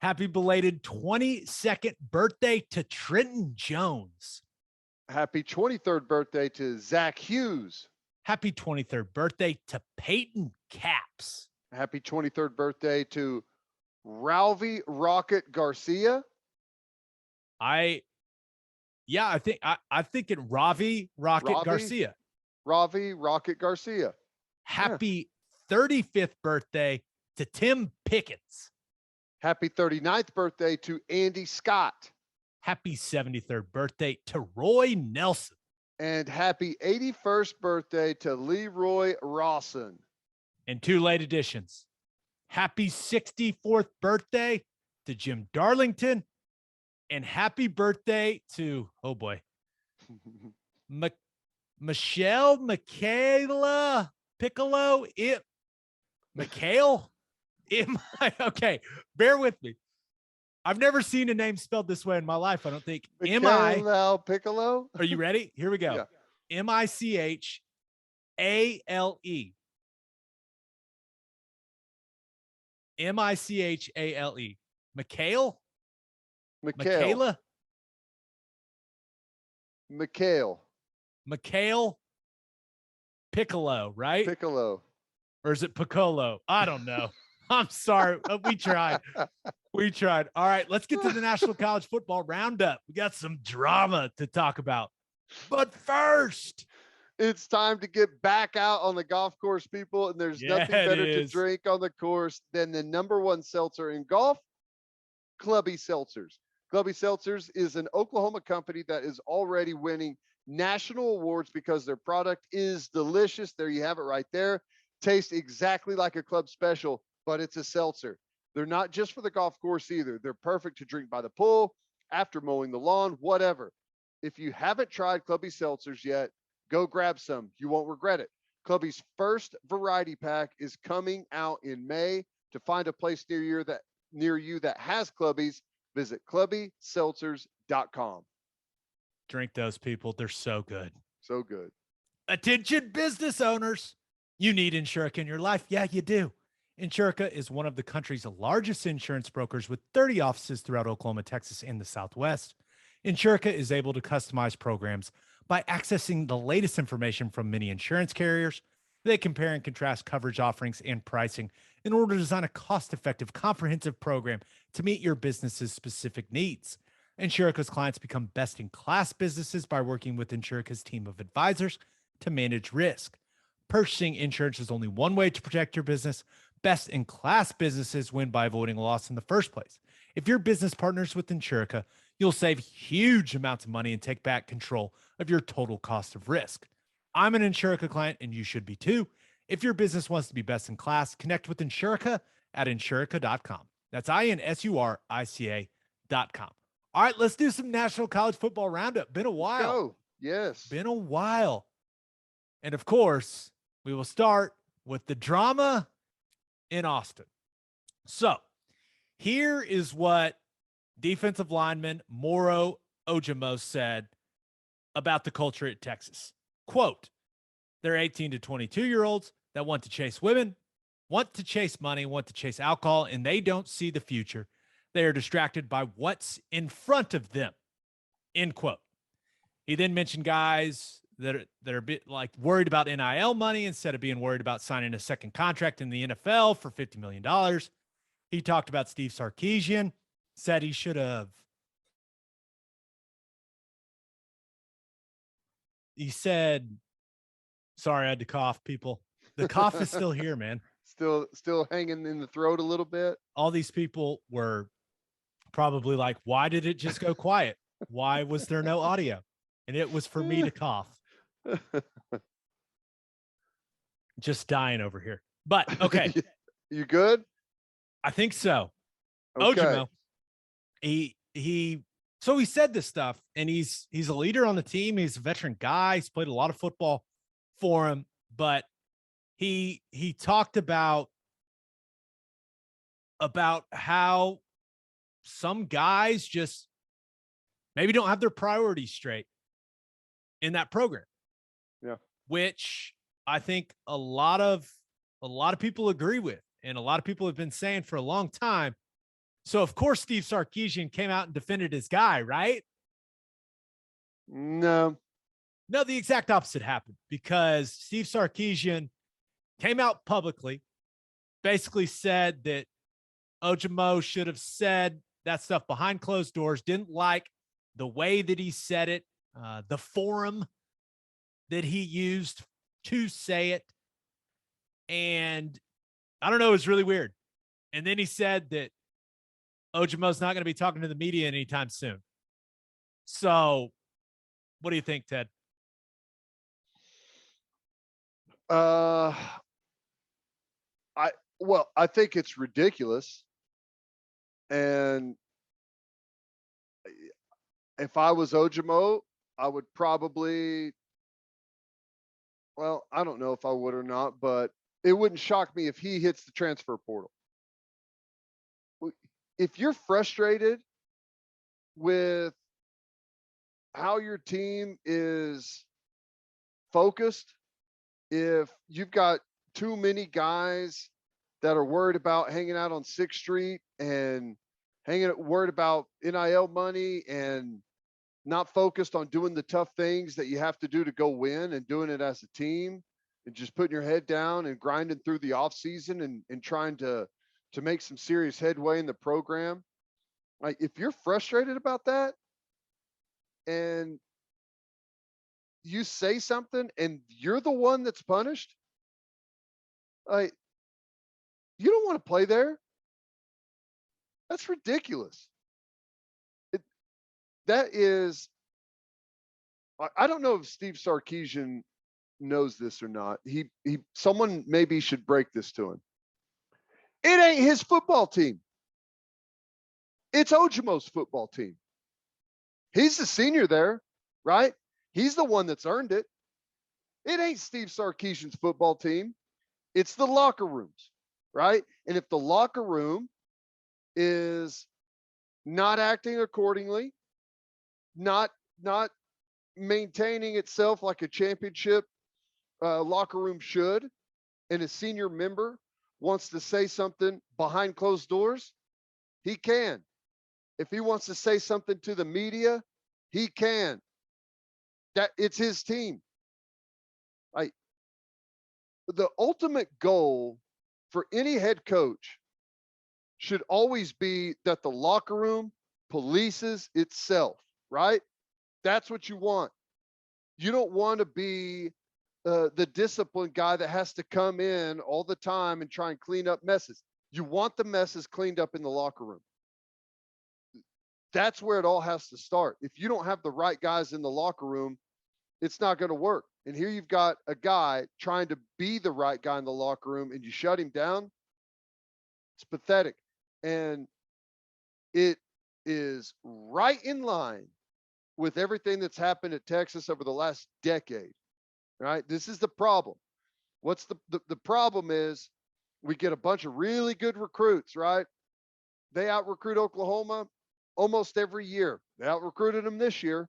Happy belated 22nd birthday to Trenton Jones. Happy 23rd birthday to Zach Hughes. Happy 23rd birthday to Peyton Caps. Happy 23rd birthday to Ralvy Rocket Garcia. I think it Ravi Rocket Garcia. Ravi Rocket Garcia. Happy 35th birthday to Tim Pickens. Happy 39th birthday to Andy Scott. Happy 73rd birthday to Roy Nelson. And happy 81st birthday to Leroy Rawson. And two late additions. Happy 64th birthday to Jim Darlington. And happy birthday to, oh boy, Michaela Piccolo. Okay, bear with me. I've never seen a name spelled this way in my life, I don't think. Michaela Piccolo. Are you ready? Here we go. Yeah. Michale. Michale. Mikhail? Michaela? Mikhail Piccolo, right? Piccolo. Or is it Piccolo? I don't know. I'm sorry. We tried. All right, let's get to the National College Football Roundup. We got some drama to talk about. But first, it's time to get back out on the golf course, people. And there's nothing better to drink on the course than the #1 seltzer in golf, Clubby Seltzers. Clubby Seltzers is an Oklahoma company that is already winning national awards because their product is delicious. There you have it right there. Tastes exactly like a club special, but it's a seltzer. They're not just for the golf course either. They're perfect to drink by the pool, after mowing the lawn, whatever. If you haven't tried Clubby Seltzers yet, go grab some. You won't regret it. Clubby's first variety pack is coming out in May. To find a place near you that has Clubbies, visit clubbyseltzers.com. Drink those, people. They're so good. So good. Attention business owners. You need Insurica in your life. Yeah, you do. Insurica is one of the country's largest insurance brokers with 30 offices throughout Oklahoma, Texas, and the Southwest. Insurica is able to customize programs by accessing the latest information from many insurance carriers. They compare and contrast coverage offerings and pricing in order to design a cost-effective, comprehensive program to meet your business's specific needs. Insurica's clients become best-in-class businesses by working with Insurica's team of advisors to manage risk. Purchasing insurance is only one way to protect your business. Best-in-class businesses win by avoiding loss in the first place. If your business partners with Insurica, you'll save huge amounts of money and take back control of your total cost of risk. I'm an Insurica client, and you should be too. If your business wants to be best in class, connect with Insurica at insurica.com. That's INSURICA.com. All right, let's do some National College Football Roundup. Been a while. Go. Yes. Been a while. And of course, we will start with the drama in Austin. So here is what defensive lineman Moro Ojomo said about the culture at Texas. Quote, they're 18 to 22-year-olds that want to chase women, want to chase money, want to chase alcohol, and they don't see the future. They are distracted by what's in front of them, end quote. He then mentioned guys that are a bit like worried about NIL money instead of being worried about signing a second contract in the NFL for $50 million. He talked about Steve Sarkisian, said he should have. He said, sorry, I had to cough, people. The cough is still here, man. Still hanging in the throat a little bit. All these people were probably like, why did it just go quiet? Why was there no audio? And it was for me to cough. Just dying over here. But okay. You good? I think so. Okay. Ojomo, he So he said this stuff, and he's a leader on the team. He's a veteran guy. He's played a lot of football for him, but he talked about how some guys just maybe don't have their priorities straight in that program. Yeah. Which I think a lot of people agree with, and a lot of people have been saying for a long time. So of course Steve Sarkisian came out and defended his guy, right? No, the exact opposite happened, because Steve Sarkisian came out publicly, basically said that Ojomo should have said that stuff behind closed doors, didn't like the way that he said it, the forum that he used to say it. And I don't know, it was really weird. And then he said that Ojomo's not going to be talking to the media anytime soon. So what do you think, Ted? I think it's ridiculous. And if I was Ojomo, I would probably, well, I don't know if I would or not, but it wouldn't shock me if he hits the transfer portal. If you're frustrated with how your team is focused, if you've got too many guys that are worried about hanging out on 6th Street and worried about NIL money and not focused on doing the tough things that you have to do to go win and doing it as a team and just putting your head down and grinding through the off season and trying to make some serious headway in the program. Like, if you're frustrated about that and you say something and you're the one that's punished, like, you don't want to play there. That's ridiculous. That is, I don't know if Steve Sarkisian knows this or not. Someone maybe should break this to him. It ain't his football team. It's Ojomo's football team. He's the senior there, right? He's the one that's earned it. It ain't Steve Sarkisian's football team. It's the locker rooms, right? And if the locker room is not acting accordingly, not maintaining itself like a championship locker room should, and a senior member wants to say something behind closed doors, he can. If he wants to say something to the media, he can. That it's his team. Like, the ultimate goal for any head coach should always be that the locker room polices itself, right? That's what you want. You don't want to be the disciplined guy that has to come in all the time and try and clean up messes. You want the messes cleaned up in the locker room. That's where it all has to start. If you don't have the right guys in the locker room, it's not going to work. And here you've got a guy trying to be the right guy in the locker room and you shut him down. It's pathetic. And it is right in line with everything that's happened at Texas over the last decade, right? This is the problem. What's the problem is we get a bunch of really good recruits, right? They out-recruit Oklahoma almost every year. They out-recruited them this year.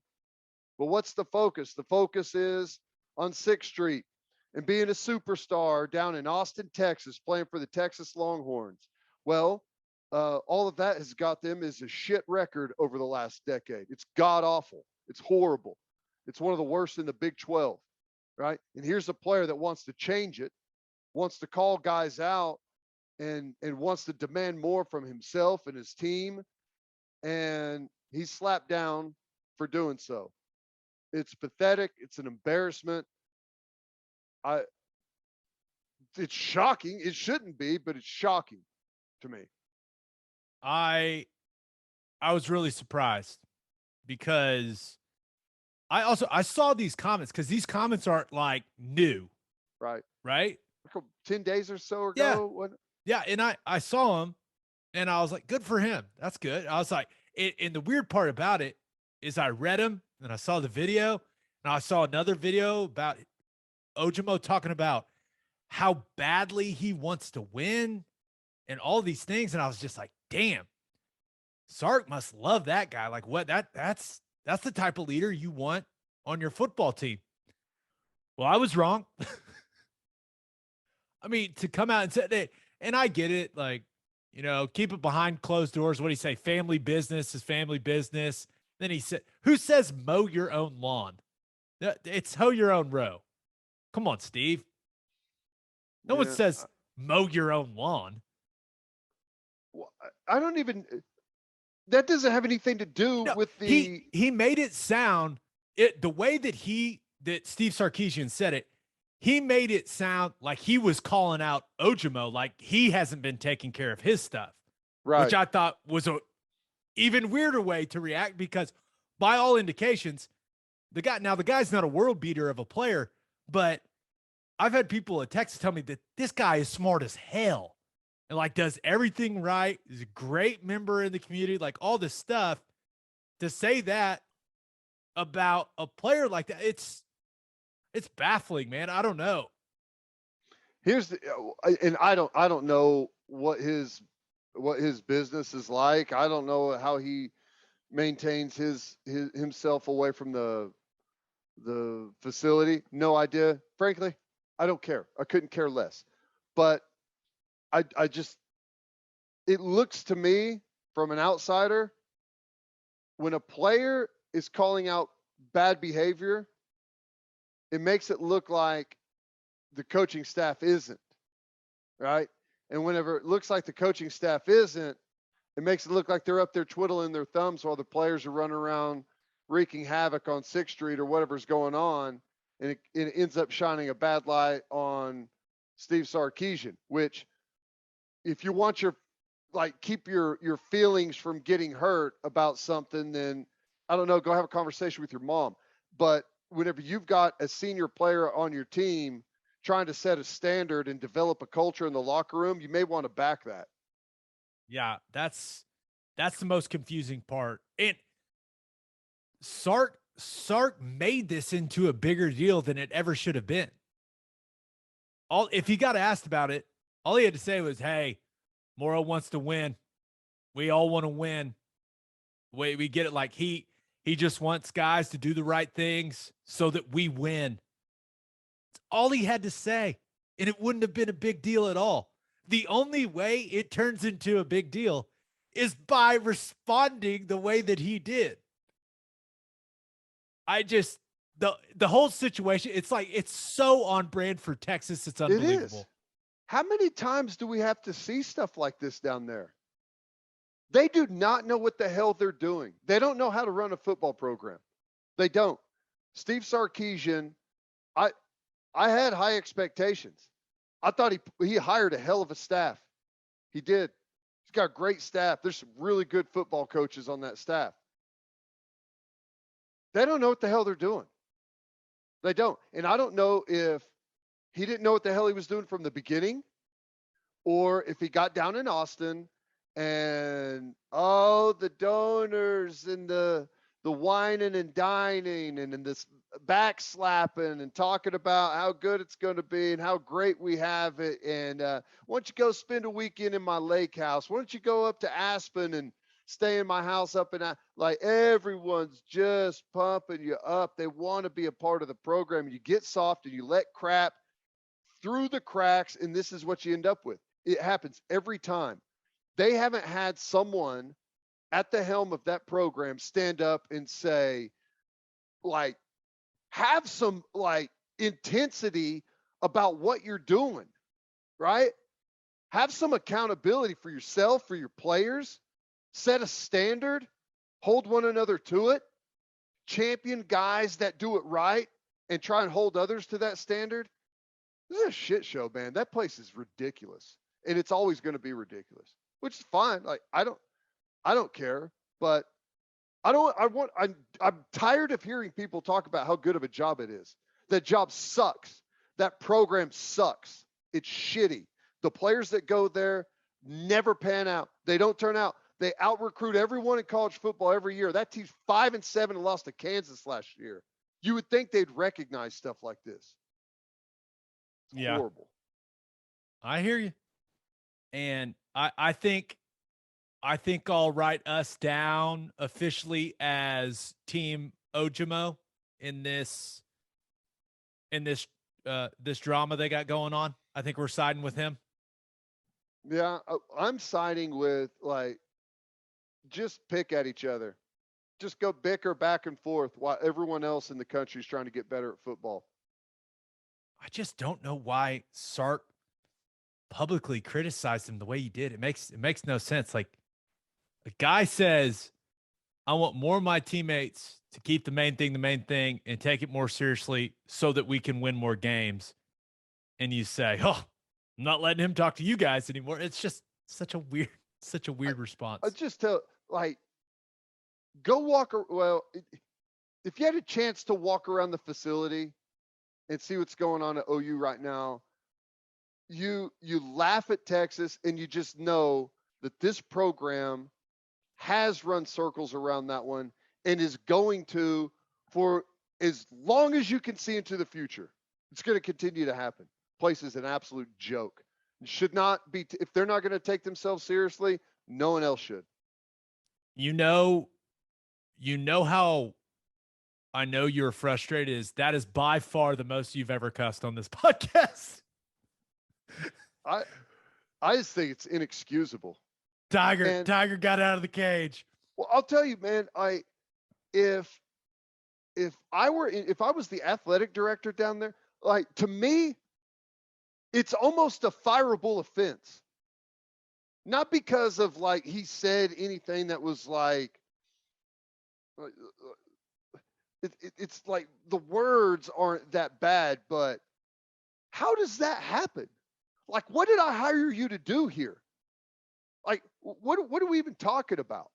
But what's the focus? The focus is on 6th Street and being a superstar down in Austin, Texas, playing for the Texas Longhorns. Well, all of that has got them as a shit record over the last decade. It's god-awful. It's horrible. It's one of the worst in the Big 12, right? And here's a player that wants to change it, wants to call guys out, and wants to demand more from himself and his team. And he's slapped down for doing so. It's pathetic. It's an embarrassment. It's shocking. It shouldn't be, but it's shocking to me. I was really surprised because I saw these comments, because these comments aren't like new. Right. Right. 10 days or so ago. Yeah. Yeah. And I saw him and I was like, good for him. That's good. I was like, and the weird part about it is I read him and I saw the video, and I saw another video about Ojomo talking about how badly he wants to win and all these things. And I was just like, damn, Sark must love that guy. Like, what that's the type of leader you want on your football team. Well, I was wrong. I mean, to come out and say that, and I get it, like, keep it behind closed doors. What do you say? Family business is family business. Then he said, who says mow your own lawn? It's hoe your own row. Come on, Steve. No one says mow your own lawn. Well, I don't even, that doesn't have anything to do with the. He made it sound, the way that Steve Sarkisian said it, he made it sound like he was calling out Ojomo, like he hasn't been taking care of his stuff. Right. Which I thought was a even weirder way to react, because by all indications, the guy's not a world beater of a player, but I've had people at Texas tell me that this guy is smart as hell and like does everything right. He's a great member in the community, like all this stuff. To say that about a player like that, it's baffling, man. I don't know. And I don't know what his business is like. I don't know how he maintains himself away from the facility. No idea. Frankly, I don't care. I couldn't care less. But I just, it looks to me from an outsider, when a player is calling out bad behavior, it makes it look like the coaching staff isn't, right? And whenever it looks like the coaching staff isn't, it makes it look like they're up there twiddling their thumbs while the players are running around wreaking havoc on 6th Street or whatever's going on. And it ends up shining a bad light on Steve Sarkisian, which, if you want keep your feelings from getting hurt about something, then I don't know, go have a conversation with your mom. But whenever you've got a senior player on your team trying to set a standard and develop a culture in the locker room, you may want to back that. Yeah, that's the most confusing part. And Sark made this into a bigger deal than it ever should have been. If he got asked about it, all he had to say was, "Hey, Moro wants to win. We all want to win. We get it. Like he just wants guys to do the right things so that we win." It's all he had to say, and it wouldn't have been a big deal at all. The only way it turns into a big deal is by responding the way that he did. The whole situation, it's so on brand for Texas. It's unbelievable. It is. How many times do we have to see stuff like this down there? They do not know what the hell they're doing. They don't know how to run a football program. They don't. Steve Sarkisian, I had high expectations. I thought he hired a hell of a staff. He did. He's got a great staff. There's some really good football coaches on that staff. They don't know what the hell they're doing. They don't. And I don't know if he didn't know what the hell he was doing from the beginning, or if he got down in Austin and, the donors and the whining and dining and this backslapping and talking about how good it's going to be and how great we have it. And why don't you go spend a weekend in my lake house? Why don't you go up to Aspen and stay in my house up and like everyone's just pumping you up. They want to be a part of the program. You get soft and you let crap through the cracks, and this is what you end up with. It happens every time. They haven't had someone at the helm of that program stand up and say, like, have some like intensity about what you're doing, right? Have some accountability for yourself, for your players, set a standard, hold one another to it, champion guys that do it right, and try and hold others to that standard. This is a shit show, man. That place is ridiculous, and it's always going to be ridiculous, which is fine. Like, I don't care, but I'm tired of hearing people talk about how good of a job it is. That job sucks. That program sucks. It's shitty. The players that go there never pan out. They don't turn out. They out-recruit everyone in college football every year. That team's 5-7 and lost to Kansas last year. You would think they'd recognize stuff like this. It's horrible. I hear you. And I think I'll write us down officially as Team Ojomo in this this drama they got going on. I think we're siding with him. Yeah, I'm siding with, like, just pick at each other. Just go bicker back and forth while everyone else in the country is trying to get better at football. I just don't know why Sark publicly criticized him the way he did. It makes no sense. Like, the guy says, I want more of my teammates to keep the main thing and take it more seriously so that we can win more games. And you say, oh, I'm not letting him talk to you guys anymore. It's just such a weird response. I just tell, like, go walk. Well, if you had a chance to walk around the facility and see what's going on at OU right now, you laugh at Texas and you just know that this program has run circles around that one and is going to for as long as you can see into the future. It's going to continue to happen. Place is an absolute joke. It should not be. If they're not going to take themselves seriously, no one else should. You know how I know you're frustrated is that is by far the most you've ever cussed on this podcast. I just think it's inexcusable. Tiger got out of the cage. Well, I'll tell you, man, if I was the athletic director down there, like, to me, it's almost a fireable offense. Not because of, like, he said anything that was like, it's like the words aren't that bad, but how does that happen? Like, what did I hire you to do here? Like, what are we even talking about?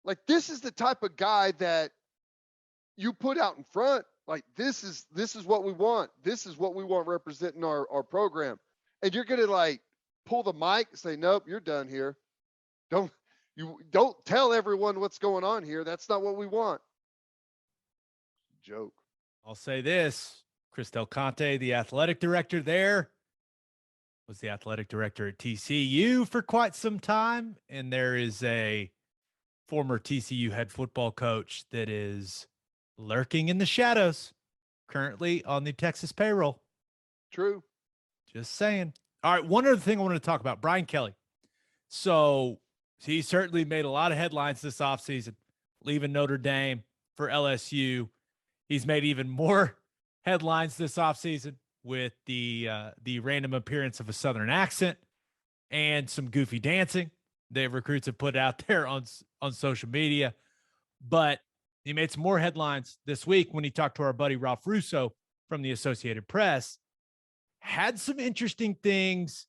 Like, this is the type of guy that you put out in front. Like, this is what we want. This is what we want representing our program. And you're going to, like, pull the mic and say, nope, you're done here. Don't tell everyone what's going on here. That's not what we want. Joke. I'll say this. Chris Del Conte, the athletic director there, was the athletic director at TCU for quite some time. And there is a former TCU head football coach that is lurking in the shadows, currently on the Texas payroll. True. Just saying. All right, one other thing I wanted to talk about, Brian Kelly. So he certainly made a lot of headlines this offseason, leaving Notre Dame for LSU. He's made even more headlines this offseason with the random appearance of a Southern accent and some goofy dancing that recruits have put out there on social media. But he made some more headlines this week when he talked to our buddy Ralph Russo from the Associated Press. Had some interesting things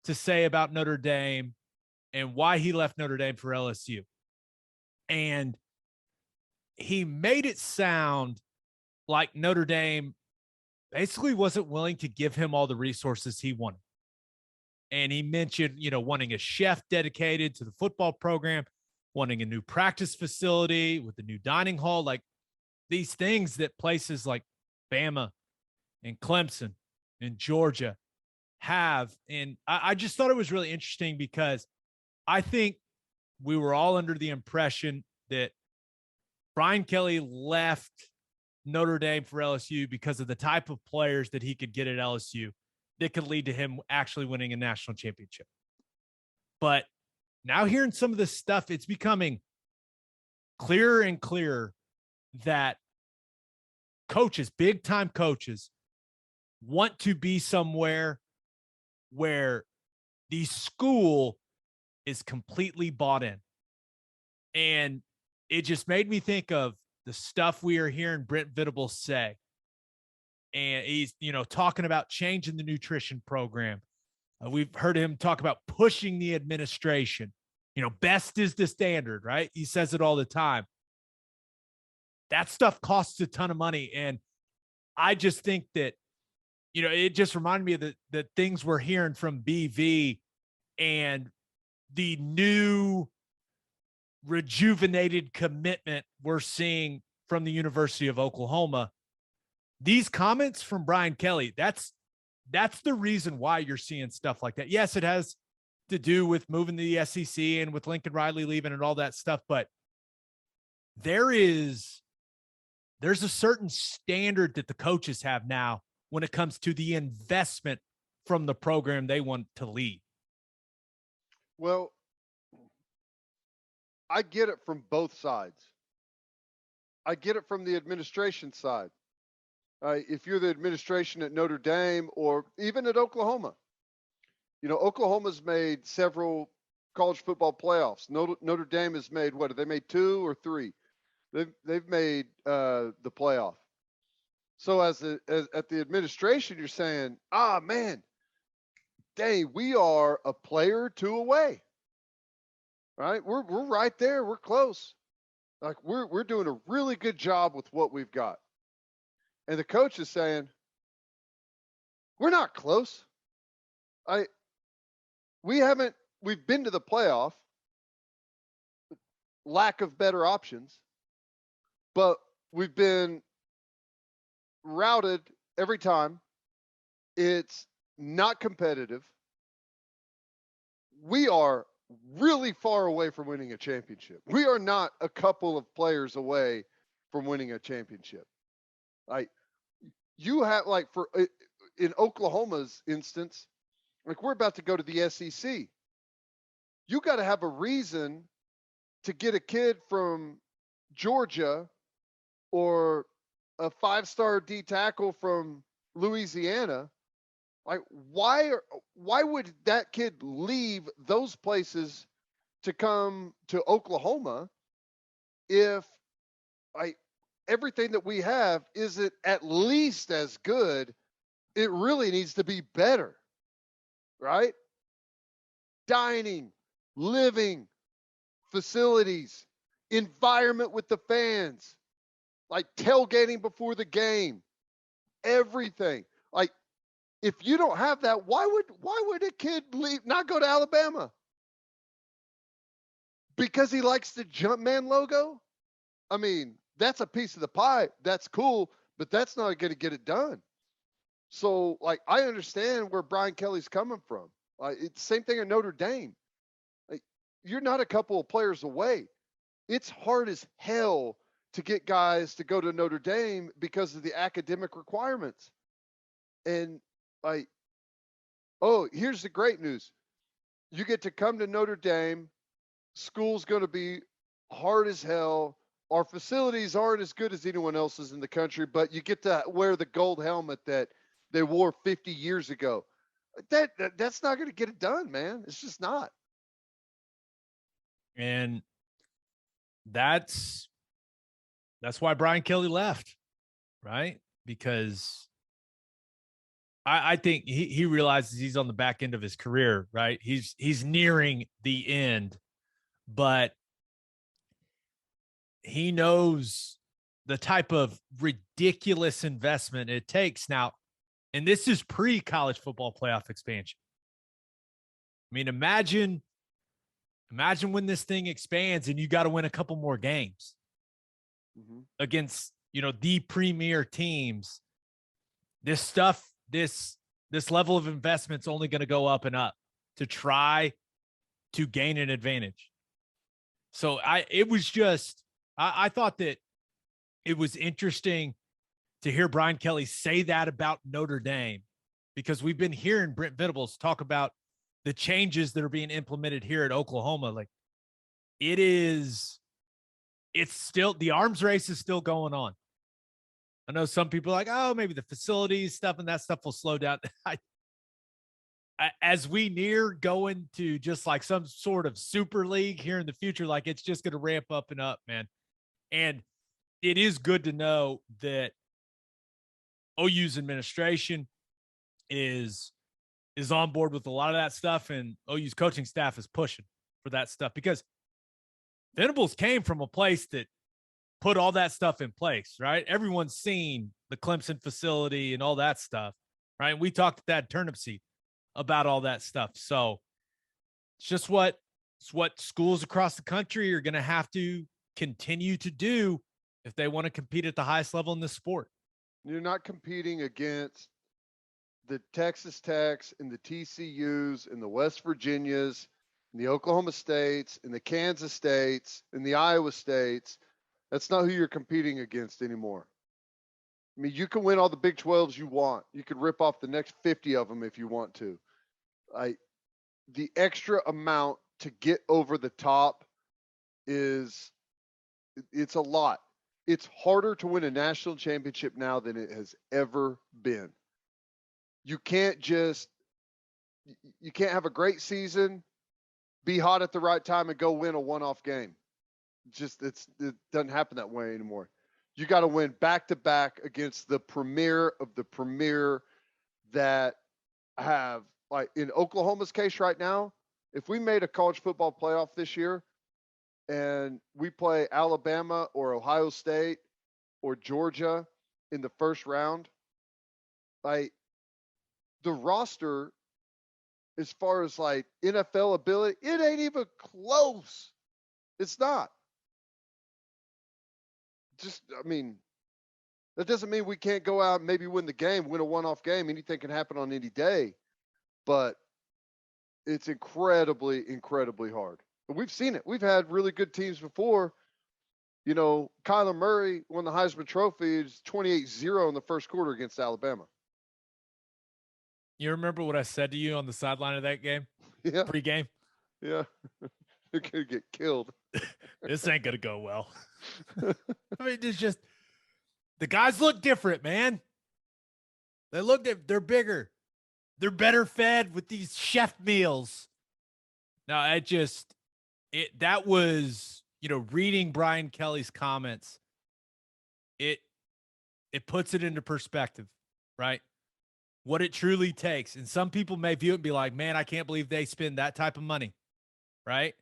to say about Notre Dame and why he left Notre Dame for LSU. And he made it sound like Notre Dame basically wasn't willing to give him all the resources he wanted. And he mentioned, wanting a chef dedicated to the football program, wanting a new practice facility with a new dining hall, like these things that places like Bama and Clemson and Georgia have. And I just thought it was really interesting because I think we were all under the impression that Brian Kelly left Notre Dame for LSU because of the type of players that he could get at LSU that could lead to him actually winning a national championship. But now hearing some of this stuff, it's becoming clearer and clearer that coaches, big time coaches, want to be somewhere where the school is completely bought in. And it just made me think of the stuff we are hearing Brent Venables say. And he's, talking about changing the nutrition program. We've heard him talk about pushing the administration. Best is the standard, right? He says it all the time. That stuff costs a ton of money. And I just think that, it just reminded me of the things we're hearing from BV and the new rejuvenated commitment we're seeing from the University of Oklahoma. These comments from Brian Kelly, that's the reason why you're seeing stuff like that. Yes, it has to do with moving to the SEC and with Lincoln Riley leaving and all that stuff, but there's a certain standard that the coaches have now when it comes to the investment from the program they want to lead. Well, I get it from both sides. I get it from the administration side. If you're the administration at Notre Dame or even at Oklahoma, Oklahoma's made several college football playoffs. Notre Dame has made, what, have they made 2 or 3? They've made the playoff. So at the administration, you're saying, man, dang, we are a player or 2 away. Right? We're right there. We're close. Like we're doing a really good job with what we've got. And the coach is saying, we're not close. We've been to the playoff, lack of better options, but we've been routed every time. It's not competitive. We are really far away from winning a championship. We are not a couple of players away from winning a championship. You have, in Oklahoma's instance, we're about to go to the SEC. You got to have a reason to get a kid from Georgia or a 5-star D tackle from Louisiana. Why would that kid leave those places to come to Oklahoma if everything that we have isn't at least as good? It really needs to be better, right? Dining, living, facilities, environment with the fans, tailgating before the game, everything. If you don't have that, why would a kid not go to Alabama? Because he likes the Jumpman logo? I mean, that's a piece of the pie. That's cool, but that's not going to get it done. So, I understand where Brian Kelly's coming from. It's the same thing at Notre Dame. You're not a couple of players away. It's hard as hell to get guys to go to Notre Dame because of the academic requirements. And here's the great news. You get to come to Notre Dame. School's going to be hard as hell. Our facilities aren't as good as anyone else's in the country, but you get to wear the gold helmet that they wore 50 years ago. That's not going to get it done, man. It's just not. And that's why Brian Kelly left, right? Because I think he realizes he's on the back end of his career, right? He's nearing the end, but he knows the type of ridiculous investment it takes now. And this is pre-college football playoff expansion. I mean, imagine when this thing expands and you got to win a couple more games against, the premier teams. This level of investment's only going to go up and up to try to gain an advantage. So I thought that it was interesting to hear Brian Kelly say that about Notre Dame, because we've been hearing Brent Venables talk about the changes that are being implemented here at Oklahoma. It's still, the arms race is still going on. I know some people are like, maybe the facilities stuff and that stuff will slow down. As we near going to just some sort of super league here in the future, it's just going to ramp up and up, man. And it is good to know that OU's administration is on board with a lot of that stuff, and OU's coaching staff is pushing for that stuff, because Venables came from a place that put all that stuff in place, right? Everyone's seen the Clemson facility and all that stuff, right? And we talked at that turnip seat about all that stuff. So it's just what It's what schools across the country are going to have to continue to do if they want to compete at the highest level in this sport. You're not competing against the Texas Techs and the TCUs and the West Virginias and the Oklahoma States and the Kansas States and the Iowa States. That's not who you're competing against anymore. I mean, you can win all the Big 12s you want. You could rip off the next 50 of them if you want to. The extra amount to get over the top it's a lot. It's harder to win a national championship now than it has ever been. You can't have a great season, be hot at the right time, and go win a one-off game. It doesn't happen that way anymore. You got to win back-to-back against the premier of the premier that have, like in Oklahoma's case right now, if we made a college football playoff this year and we play Alabama or Ohio State or Georgia in the first round, like the roster, as far as like NFL ability, it ain't even close. It's not. That doesn't mean we can't go out and maybe win the game, win a one-off game. Anything can happen on any day, but it's incredibly, incredibly hard. We've seen it. We've had really good teams before. You know, Kyler Murray won the Heisman Trophy. It's 28-0 in the first quarter against Alabama. You remember what I said to you on the sideline of that game? Yeah. Pre-game? Yeah. You're going to get killed. This ain't going to go well. I mean, it's just the guys look different, man. They're bigger. They're better fed with these chef meals. Now, that was, reading Brian Kelly's comments, it puts it into perspective, right? What it truly takes. And some people may view it and be like, man, I can't believe they spend that type of money, right?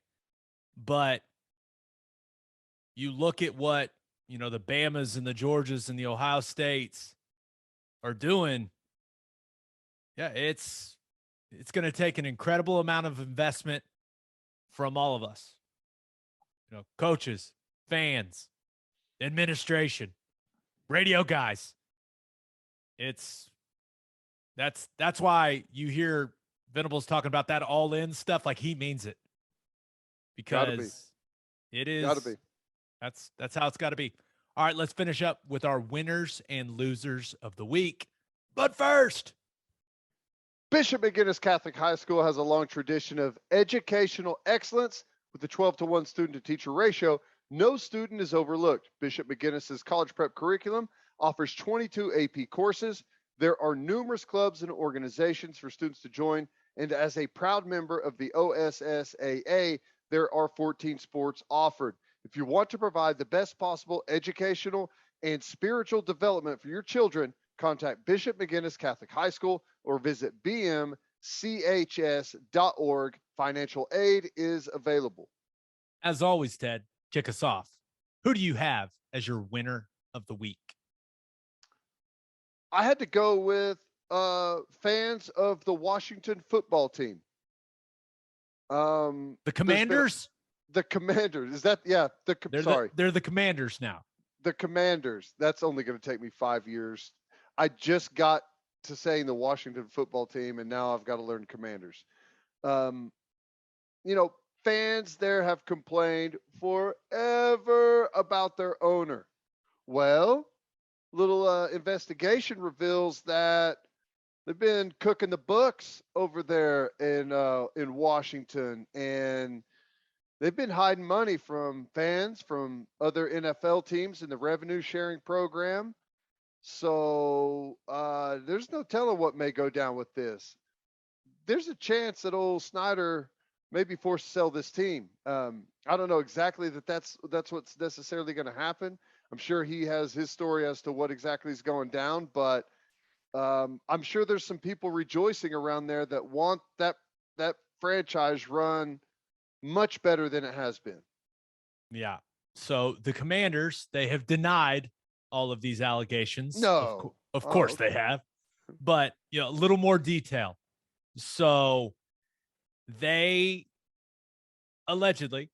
But you look at what, the Bamas and the Georgias and the Ohio States are doing. Yeah, it's going to take an incredible amount of investment from all of us. Coaches, fans, administration, radio guys. That's why you hear Venables talking about that all-in stuff like he means it. Because it is. Gotta be. That's how it's got to be. All right, let's finish up with our winners and losers of the week. But first, Bishop McGinnis Catholic High School has a long tradition of educational excellence with the 12-to-1 student-to-teacher ratio. No student is overlooked. Bishop McGinnis's college prep curriculum offers 22 AP courses. There are numerous clubs and organizations for students to join, and as a proud member of the OSSAA, there are 14 sports offered. If you want to provide the best possible educational and spiritual development for your children, contact Bishop McGinnis Catholic High School or visit bmchs.org. Financial aid is available. As always, Ted, kick us off. Who do you have as your winner of the week? I had to go with fans of the Washington football team. The Commanders? The Commanders. Is that, yeah. They're the Commanders now. The Commanders. That's only going to take me 5 years. I just got to saying the Washington football team, and now I've got to learn Commanders. Fans there have complained forever about their owner. Well, little investigation reveals that they've been cooking the books over there in Washington, and they've been hiding money from fans from other NFL teams in the revenue sharing program. So there's no telling what may go down with this. There's a chance that old Snyder may be forced to sell this team. I don't know exactly that's what's necessarily going to happen. I'm sure he has his story as to what exactly is going down, but I'm sure there's some people rejoicing around there that want that franchise run much better than it has been. Yeah. So the Commanders, they have denied all of these allegations. No. Of course okay. they have. But, a little more detail. So they allegedly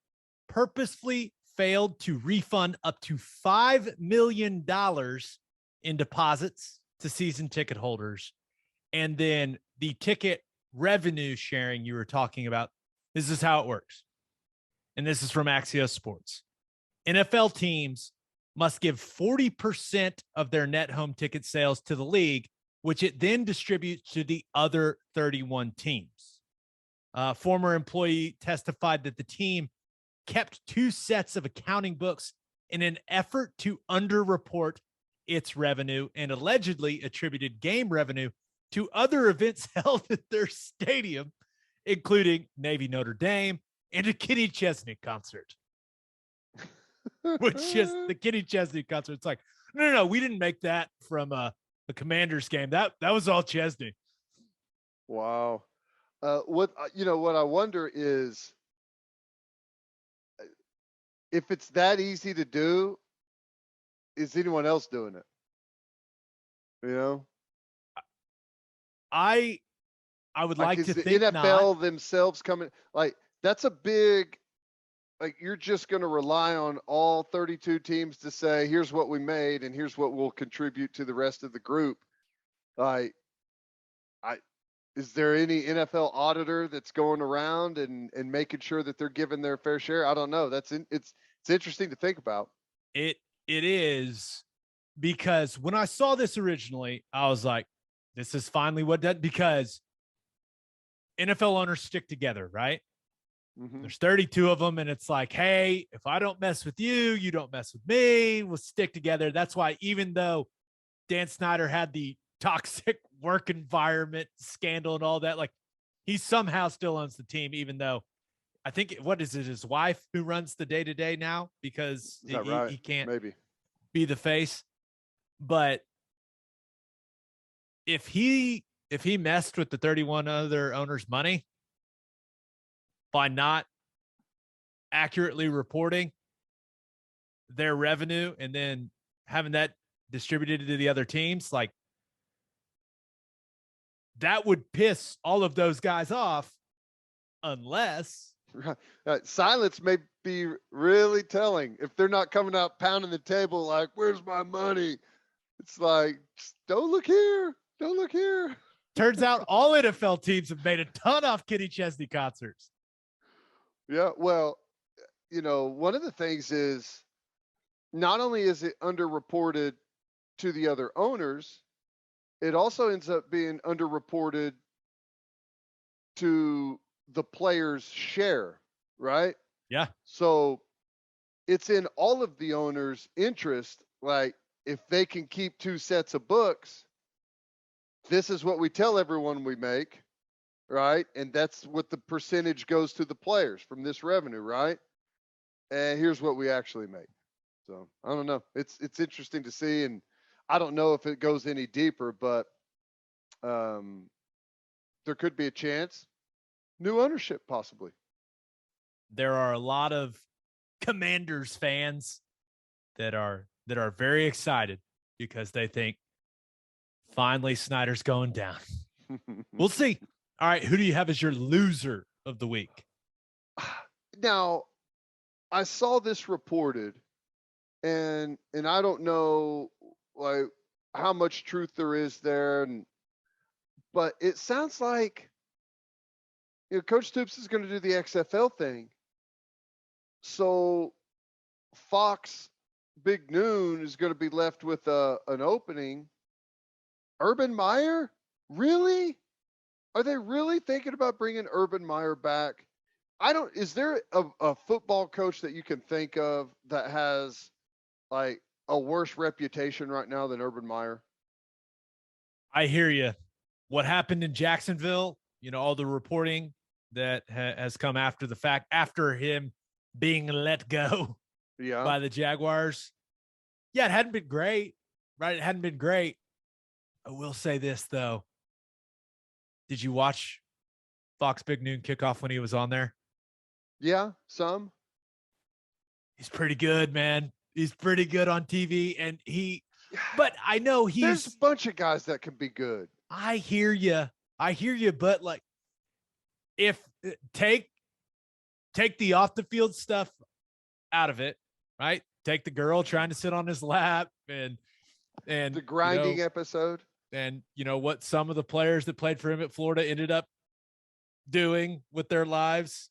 purposefully failed to refund up to $5 million in deposits to season ticket holders. And then the ticket revenue sharing you were talking about, this is how it works. And this is from Axios Sports. NFL teams must give 40% of their net home ticket sales to the league, which it then distributes to the other 31 teams. Former employee testified that the team kept 2 sets of accounting books in an effort to underreport its revenue and allegedly attributed game revenue to other events held at their stadium, including Navy Notre Dame and a Kenny Chesney concert. Which is the Kenny Chesney concert. It's like, no, we didn't make that from the Commanders game. That was all Chesney. Wow. What I wonder is, if it's that easy to do, is anyone else doing it? I would like to think the NFL not. themselves coming, like, that's a big, like, you're just going to rely on all 32 teams to say, here's what we made and here's what we'll contribute to the rest of the group. Like, is there any NFL auditor that's going around and making sure that they're giving their fair share? I don't know. It's interesting to think about. It is, because when I saw this originally, I was like, this is finally what that, because NFL owners stick together, right? Mm-hmm. There's 32 of them. And it's like, hey, if I don't mess with you, you don't mess with me. We'll stick together. That's why, even though Dan Snyder had the toxic work environment scandal and all that, like, he somehow still owns the team, even though I think, what is it, his wife who runs the day-to-day now, because he can't be the face. But if he messed with the 31 other owners' money by not accurately reporting their revenue and then having that distributed to the other teams, like, that would piss all of those guys off, unless silence may be really telling. If they're not coming out pounding the table like, where's my money? It's like, don't look here. Don't look here. Turns out all NFL teams have made a ton off Kenny Chesney concerts. Yeah, well, one of the things is, not only is it underreported to the other owners, it also ends up being underreported to the players' share, right? Yeah. So it's in all of the owners' interest. Like, if they can keep 2 sets of books, this is what we tell everyone we make, right? And that's what the percentage goes to the players from this revenue, right? And here's what we actually make. So I don't know. It's interesting to see, and I don't know if it goes any deeper, but there could be a chance. New ownership, possibly. There are a lot of Commanders fans that are very excited because they think, finally, Snyder's going down. We'll see. All right, who do you have as your loser of the week? Now, I saw this reported, and I don't know, like, how much truth there is there, but it sounds like, Coach Stoops is going to do the XFL thing. So Fox Big Noon is going to be left with an opening. Urban Meyer? Really? Are they really thinking about bringing Urban Meyer back? Is there a football coach that you can think of that has, like, a worse reputation right now than Urban Meyer? I hear you. What happened in Jacksonville, all the reporting that has come after the fact, after him being let go by the Jaguars. Yeah, it hadn't been great, right? It hadn't been great. I will say this, though. Did you watch Fox Big Noon kickoff when he was on there? Yeah, some. He's pretty good, man. He's pretty good on TV, and but I know there's a bunch of guys that can be good. I hear you, but, like, if take take the off the field stuff out of it, right? Take the girl trying to sit on his lap and the grinding episode. And what some of the players that played for him at Florida ended up doing with their lives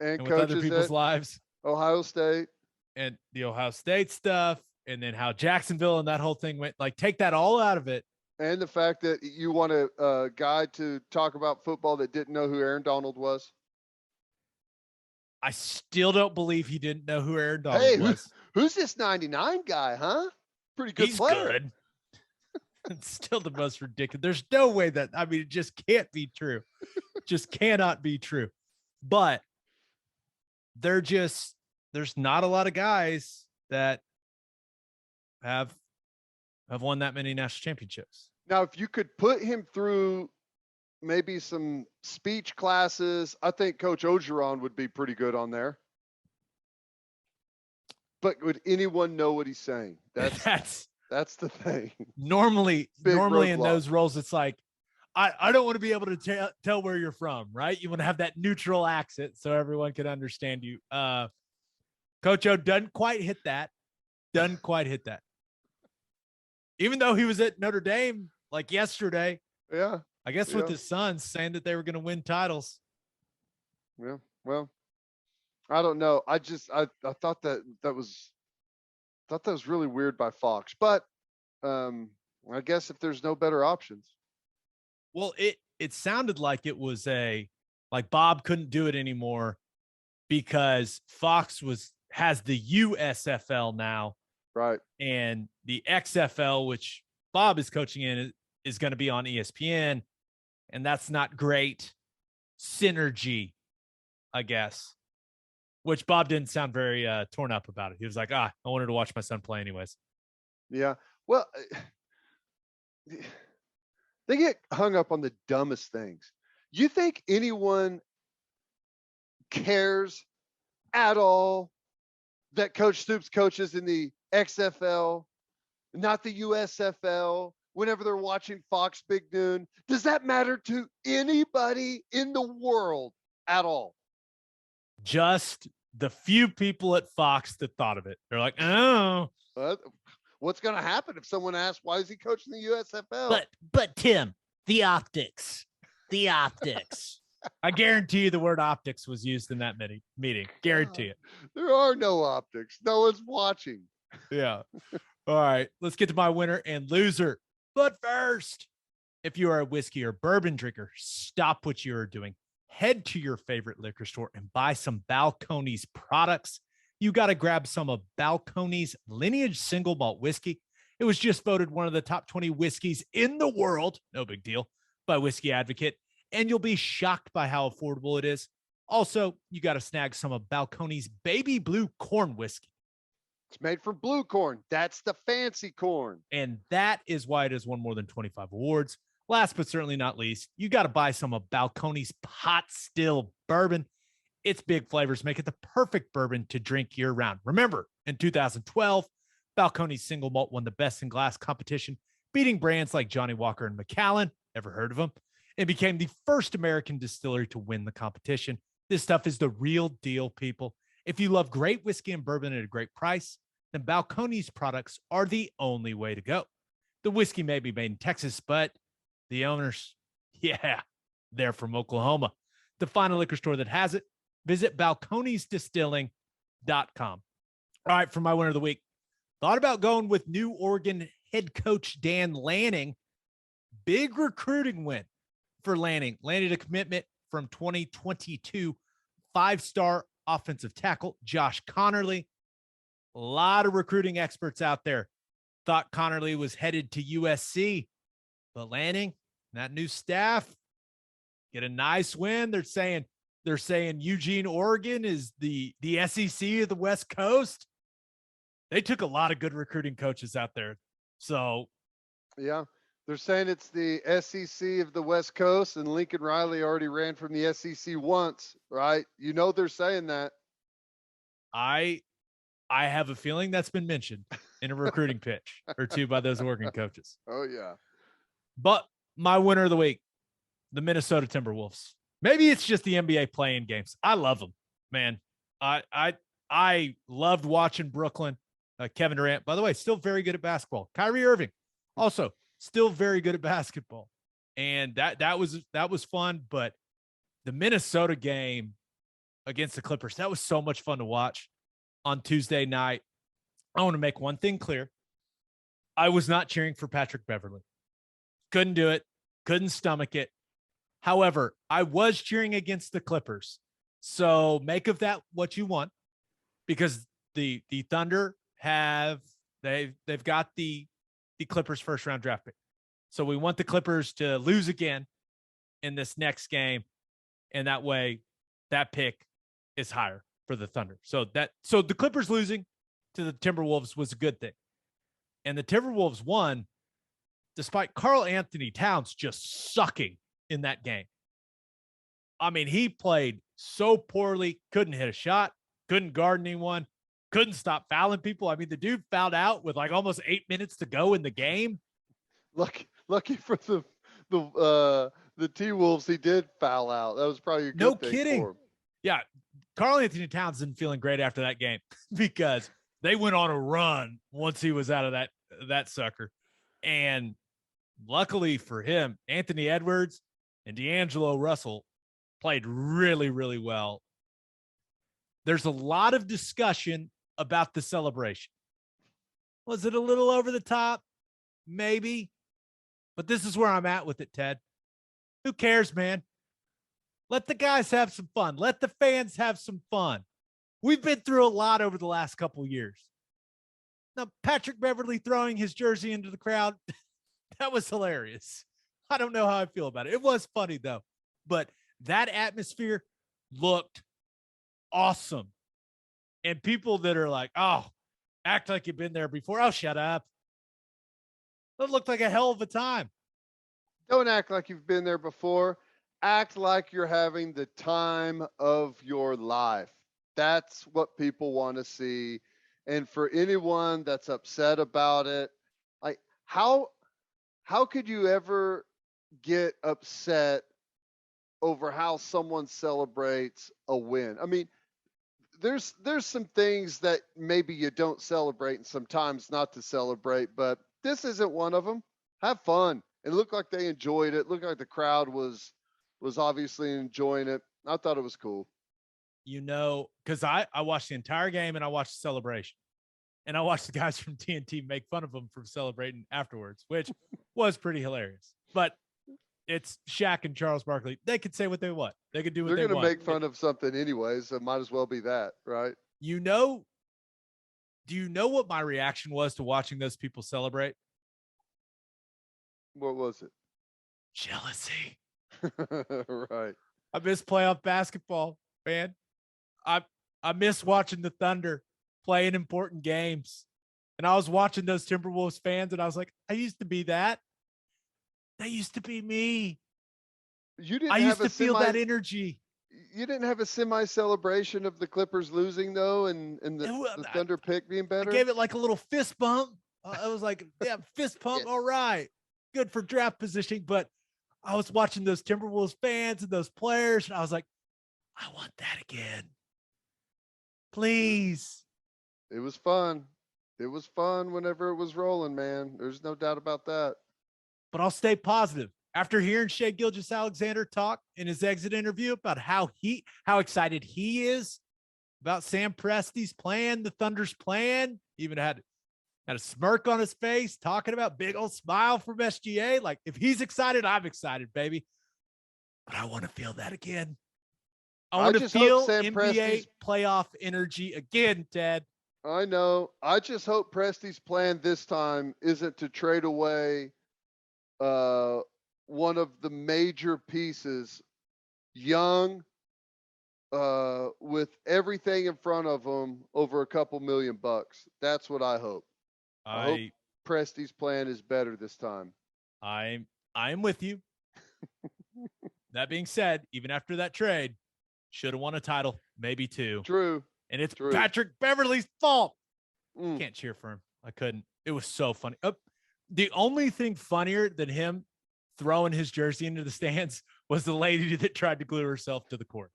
and with other people's lives. Ohio State. And the Ohio State stuff. And then how Jacksonville and that whole thing went. Like, take that all out of it. And the fact that you want a guy to talk about football that didn't know who Aaron Donald was. I still don't believe he didn't know who Aaron Donald was. Who's this 99 guy, huh? Pretty good player. Good. It's still the most ridiculous. There's no way that, it just can't be true. Just cannot be true. But there's not a lot of guys that have won that many national championships. Now, if you could put him through maybe some speech classes, I think Coach Ojomo would be pretty good on there. But would anyone know what he's saying? That's the thing. Normally in those roles, it's like, I don't want to be able to tell where you're from, right? You want to have that neutral accent so everyone can understand you. Coach O doesn't quite hit that. Even though he was at Notre Dame like yesterday. Yeah. I guess with his sons saying that they were going to win titles. Yeah. Well, I don't know. I thought that was really weird by Fox, but I guess if there's no better options. Well, it sounded like it was like Bob couldn't do it anymore because Fox has the USFL now. Right. And the XFL, which Bob is coaching in, is going to be on ESPN. And that's not great synergy, I guess, which Bob didn't sound very torn up about it. He was like, I wanted to watch my son play anyways. Yeah. Well, they get hung up on the dumbest things. You think anyone cares at all that Coach Stoops coaches in the XFL, not the USFL, whenever they're watching Fox Big Noon? Does that matter to anybody in the world at all? Just the few people at Fox that thought of it. They're like, oh. What's going to happen if someone asks, why is he coaching the USFL? But Tim, the optics. I guarantee you the word optics was used in that meeting. Guarantee it. There are no optics. No one's watching. Yeah. All right. Let's get to my winner and loser. But first, if you are a whiskey or bourbon drinker, stop what you are doing. Head to your favorite liquor store and buy some Balcones products. You got to grab some of Balcones Lineage Single Malt Whiskey. It was just voted one of the top 20 whiskeys in the world. No big deal. By Whiskey Advocate. And you'll be shocked by how affordable it is. Also, you got to snag some of Balcones Baby Blue Corn Whiskey. It's made from blue corn. That's the fancy corn. And that is why it has won more than 25 awards. Last but certainly not least, you got to buy some of Balcones Pot Still Bourbon. Its big flavors make it the perfect bourbon to drink year round. Remember, in 2012, Balcones Single Malt won the Best in Glass competition, beating brands like Johnny Walker and Macallan, ever heard of them, and became the first American distillery to win the competition. This stuff is the real deal, people. If you love great whiskey and bourbon at a great price, then Balcones products are the only way to go. The whiskey may be made in Texas, but the owners, they're from Oklahoma. To find a liquor store that has it, visit balconesdistilling.com. All right, for my winner of the week, thought about going with new Oregon head coach Dan Lanning. Big recruiting win for Lanning. Landed a commitment from 2022 five-star offensive tackle Josh Connerly. A lot of recruiting experts out there thought Connerly was headed to USC, but Lanning, that new staff, get a nice win. They're saying Eugene, Oregon is the SEC of the West Coast. They took a lot of good recruiting coaches out there. So, yeah, they're saying it's the SEC of the West Coast, and Lincoln Riley already ran from the SEC once, right? You know they're saying that. I have a feeling that's been mentioned in a recruiting pitch or two by those Oregon coaches. Oh, yeah. But my winner of the week, the Minnesota Timberwolves. Maybe it's just the NBA playing games. I love them. man, I loved watching Brooklyn. Kevin Durant, by the way, still very good at basketball. Kyrie Irving, also still very good at basketball. And that was fun. But the Minnesota game against the Clippers, that was so much fun to watch on Tuesday night. I want to make one thing clear. I was not cheering for Patrick Beverley. Couldn't do it. Couldn't stomach it. However, I was cheering against the Clippers. So make of that what you want, because the Thunder they've got the Clippers first round draft pick. So we want the Clippers to lose again in this next game. And that way that pick is higher for the Thunder. So the Clippers losing to the Timberwolves was a good thing. And the Timberwolves won despite Karl Anthony Towns just sucking in that game. I mean, he played so poorly, couldn't hit a shot, couldn't guard anyone, couldn't stop fouling people. I mean, the dude fouled out with like almost 8 minutes to go in the game. Lucky for the T-Wolves, he did foul out. That was probably a good thing kidding. for him. Yeah, Karl Anthony Towns isn't feeling great after that game because they went on a run once he was out of that sucker. And luckily for him, Anthony Edwards and D'Angelo Russell played really, really well. There's a lot of discussion about the celebration. Was it a little over the top? Maybe. But this is where I'm at with it, Ted. Who cares, man? Let the guys have some fun. Let the fans have some fun. We've been through a lot over the last couple of years. Now, Patrick Beverley throwing his jersey into the crowd, that was hilarious. I don't know how I feel about it. It was funny, though. But that atmosphere looked awesome. And people that are like, oh, act like you've been there before. Oh, shut up. It looked like a hell of a time. Don't act like you've been there before. Act like you're having the time of your life. That's what people want to see. And for anyone that's upset about it, like how could you ever get upset over how someone celebrates a win? I mean, there's some things that maybe you don't celebrate and sometimes not to celebrate, but this isn't one of them. Have fun. It looked like they enjoyed it. It looked like the crowd was obviously enjoying it. I thought it was cool. You know, because I watched the entire game and I watched the celebration. And I watched the guys from TNT make fun of them for celebrating afterwards, which was pretty hilarious. But it's Shaq and Charles Barkley. They could say what they want. They could do what they want. They're going to make fun of something anyways, so it might as well be that, right? You know, do you know what my reaction was to watching those people celebrate? What was it? Jealousy. Right. I miss playoff basketball, man. I miss watching the Thunder playing important games. And I was watching those Timberwolves fans and I was like, I used to be that. That used to be me. I used to feel that energy. You didn't have a semi-celebration of the Clippers losing, though, and the Thunder pick being better? I gave it like a little fist bump. I was like, yeah, fist pump. Yes. All right. Good for draft positioning. But I was watching those Timberwolves fans and those players, and I was like, I want that again. Please. It was fun. It was fun whenever it was rolling, man. There's no doubt about that. But I'll stay positive. After hearing Shai Gilgeous-Alexander talk in his exit interview about how excited he is about Sam Presti's plan, the Thunder's plan, even had a smirk on his face, talking about big old smile from SGA. Like, if he's excited, I'm excited, baby. But I want to feel that again. I want to feel NBA playoff energy again, Ted. I know. I just hope Presti's plan this time isn't to trade away one of the major pieces, young, with everything in front of him, over a couple $1 million. That's what I hope. I hope Presti's plan is better this time. I'm with you. That being said, even after that trade, should have won a title, maybe two. True. And it's Patrick Beverley's fault. Can't cheer for him. I couldn't. It was so funny. The only thing funnier than him throwing his jersey into the stands was the lady that tried to glue herself to the court.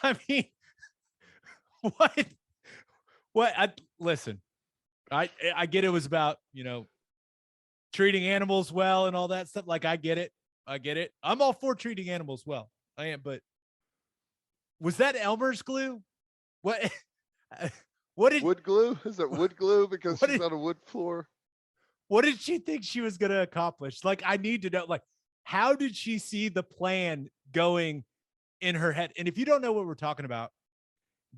I mean, what? Listen, I get it was about, treating animals well and all that stuff. Like, I get it. I'm all for treating animals well. I am, but was that Elmer's glue? What? What did wood glue? Is it wood glue because she's on a wood floor? What did she think she was going to accomplish? Like, I need to know, like, how did she see the plan going in her head? And if you don't know what we're talking about,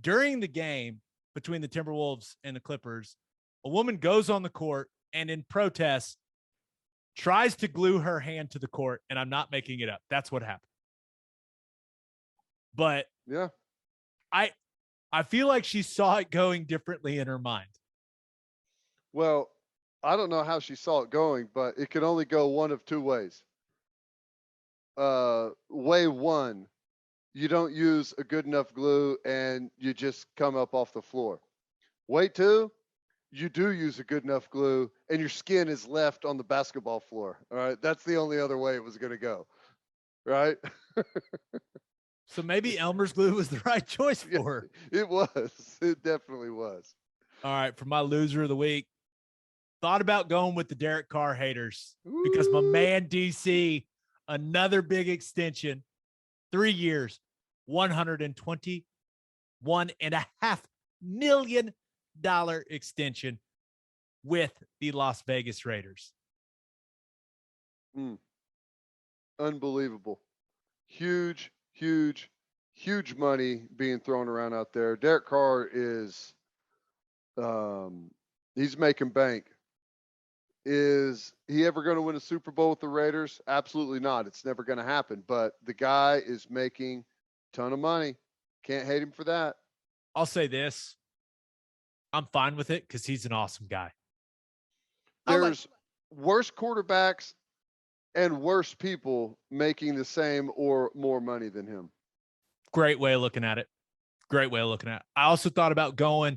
during the game between the Timberwolves and the Clippers, a woman goes on the court and in protest tries to glue her hand to the court. And I'm not making it up. That's what happened. But yeah, I feel like she saw it going differently in her mind. Well, I don't know how she saw it going, but it could only go one of two ways. Way one, you don't use a good enough glue and you just come up off the floor. Way two, you do use a good enough glue and your skin is left on the basketball floor. All right. That's the only other way it was going to go. Right. So maybe Elmer's glue was the right choice for her. It was. It definitely was. All right. For my loser of the week, thought about going with the Derek Carr haters because my man DC, another big extension, 3 years, $121.5 million extension with the Las Vegas Raiders. Unbelievable. Huge money being thrown around out there. Derek Carr is, he's making bank. Is he ever going to win a Super Bowl with the Raiders? Absolutely not. It's never going to happen. But the guy is making a ton of money. Can't hate him for that. I'll say this. I'm fine with it because he's an awesome guy. There's worse quarterbacks and worse people making the same or more money than him. Great way of looking at it. I also thought about going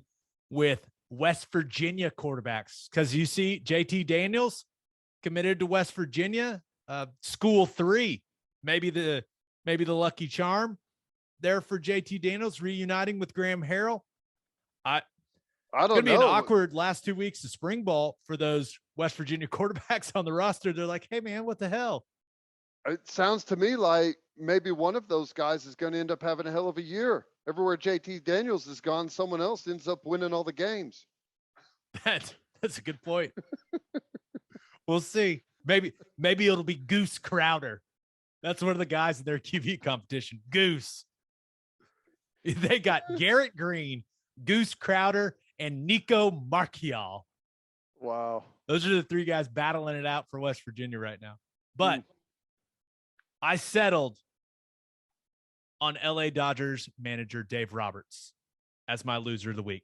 with West Virginia quarterbacks because you see JT Daniels committed to West Virginia, school 3, maybe the lucky charm there for JT Daniels reuniting with Graham Harrell. I don't know. It's going to be an awkward last 2 weeks of spring ball for those West Virginia quarterbacks on the roster. They're like, hey man, what the hell? It sounds to me like maybe one of those guys is going to end up having a hell of a year. Everywhere JT Daniels is gone, someone else ends up winning all the games. That's a good point. We'll see. Maybe it'll be Goose Crowder. That's one of the guys in their QB competition. Goose. They got Garrett Green, Goose Crowder, and Nico Marchial. Wow. Those are the 3 guys battling it out for West Virginia right now. But I settled on LA Dodgers manager Dave Roberts as my loser of the week.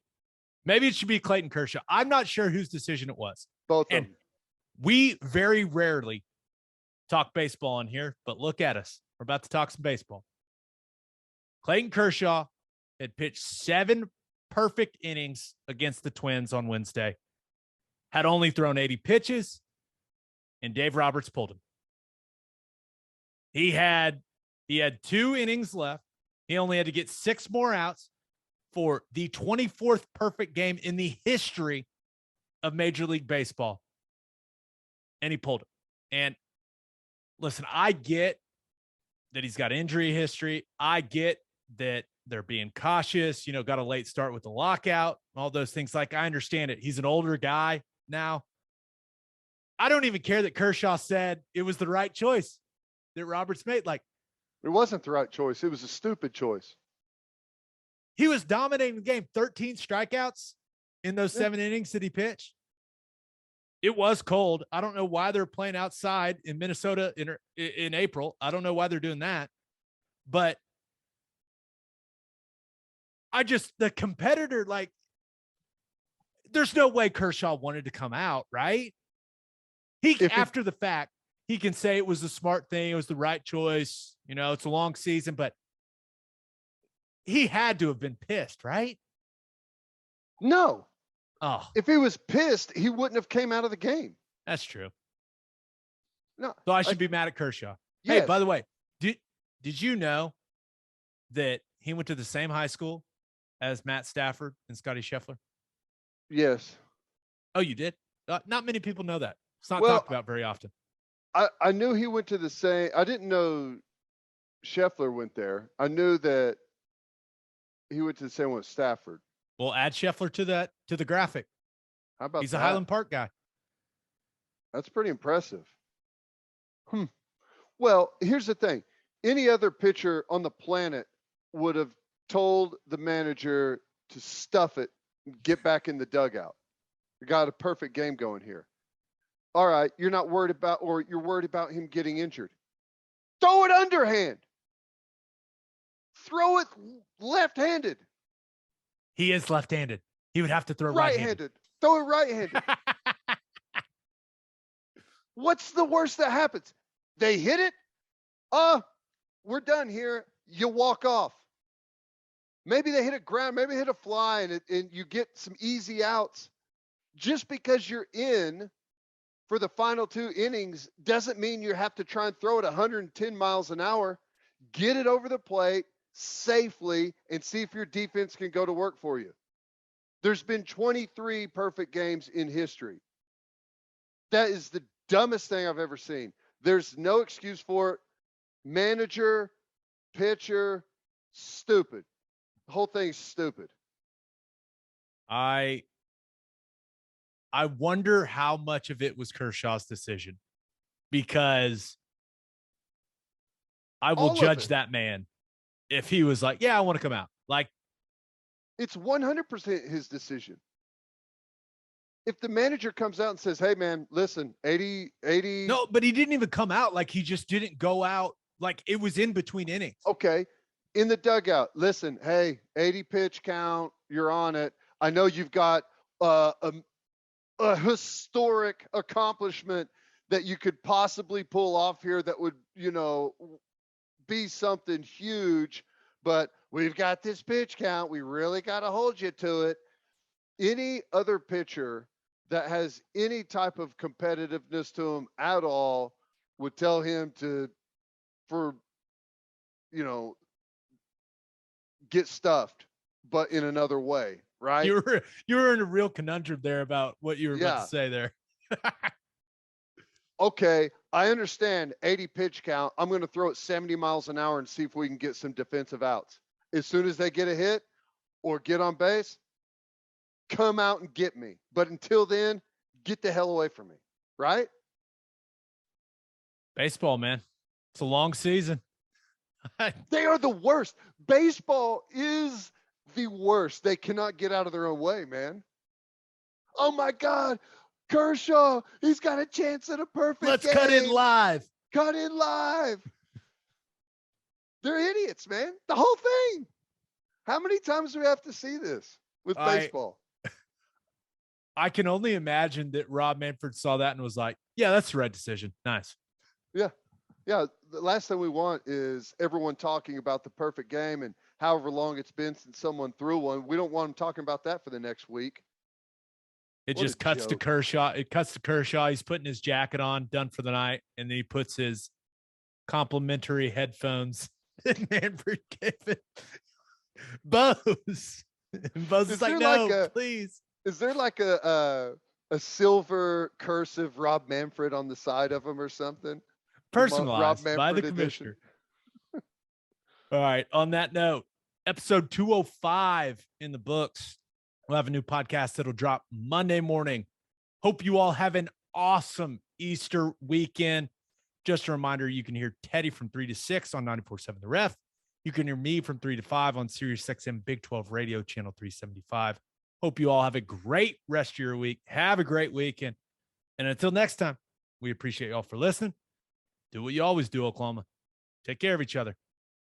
Maybe it should be Clayton Kershaw. I'm not sure whose decision it was. Both and of them. We very rarely talk baseball on here, but look at us. We're about to talk some baseball. Clayton Kershaw had pitched 7 perfect innings against the Twins on Wednesday, had only thrown 80 pitches, and Dave Roberts pulled him. He had 2 innings left. He only had to get 6 more outs for the 24th perfect game in the history of Major League Baseball. And he pulled it. And listen, I get that he's got injury history. I get that they're being cautious, got a late start with the lockout, all those things. Like, I understand it. He's an older guy now. I don't even care that Kershaw said it was the right choice that Roberts made. Like, it wasn't the right choice. It was a stupid choice. He was dominating the game. 13 strikeouts in those 7 innings that he pitched. It was cold. I don't know why they're playing outside in Minnesota in April. I don't know why they're doing that. But the competitor, like, there's no way Kershaw wanted to come out, right? After the fact, he can say it was the smart thing. It was the right choice. It's a long season, but he had to have been pissed, right? No. Oh, if he was pissed, he wouldn't have came out of the game. That's true. No. So I should be mad at Kershaw. Yes. Hey, by the way, did you know that he went to the same high school as Matt Stafford and Scotty Scheffler? Yes. Oh, you did? Not many people know that. It's not Well, talked about very often. I knew he went to the same. I didn't know Scheffler went there. I knew that he went to the same one with Stafford. We'll add Scheffler to the graphic. How about He's that? a Highland Park guy. That's pretty impressive. Well, here's the thing. Any other pitcher on the planet would have told the manager to stuff it and get back in the dugout. We got a perfect game going here. All right, you're not worried about, or you're worried about him getting injured. Throw it underhand. Throw it left-handed. He is left-handed. He would have to throw right-handed. Throw it right-handed. What's the worst that happens? They hit it. We're done here. You walk off. Maybe they hit a ground, maybe hit a fly, and you get some easy outs. Just because you're in for the final 2 innings doesn't mean you have to try and throw it 110 miles an hour. Get it over the plate safely and see if your defense can go to work for you. There's been 23 perfect games in history. That is the dumbest thing I've ever seen. There's no excuse for it. Manager, pitcher, stupid. The whole thing's stupid. I wonder how much of it was Kershaw's decision, because I will judge that man if he was like, yeah, I want to come out. Like, it's 100% his decision. If the manager comes out and says, hey, man, listen, 80. No, but he didn't even come out. Like, he just didn't go out. Like, it was in between innings. Okay. In the dugout, listen, hey, 80 pitch count. You're on it. I know you've got a historic accomplishment that you could possibly pull off here that would, be something huge, but we've got this pitch count. We really got to hold you to it. Any other pitcher that has any type of competitiveness to him at all would tell him get stuffed, but in another way, right? You were in a real conundrum there about what you were about to say there. Okay, I understand 80 pitch count. I'm going to throw it 70 miles an hour and see if we can get some defensive outs. As soon as they get a hit or get on base, come out and get me. But until then, get the hell away from me, right? Baseball, man. It's a long season. They are the worst. Baseball is the worst. They cannot get out of their own way, man. Oh, my God. Kershaw, he's got a chance at a perfect game. Let's cut in live. Cut in live. They're idiots, man. The whole thing. How many times do we have to see this with baseball? I can only imagine that Rob Manfred saw that and was like, yeah, that's the right decision. Nice. Yeah. Yeah. The last thing we want is everyone talking about the perfect game and however long it's been since someone threw one. We don't want them talking about that for the next week. It just cuts to Kershaw. It cuts to Kershaw. He's putting his jacket on, done for the night, and then he puts his complimentary headphones that Manfred gave it. Bose. And Bose is like, no, please. Is there like a silver cursive Rob Manfred on the side of him or something? Personalized by the commissioner. All right. On that note, episode 205 in the books. We'll have a new podcast that'll drop Monday morning. Hope you all have an awesome Easter weekend. Just a reminder, you can hear Teddy from 3 to 6 on 94.7 The Ref. You can hear me from 3 to 5 on Sirius XM Big 12 Radio, channel 375. Hope you all have a great rest of your week. Have a great weekend. And until next time, we appreciate you all for listening. Do what you always do, Oklahoma. Take care of each other.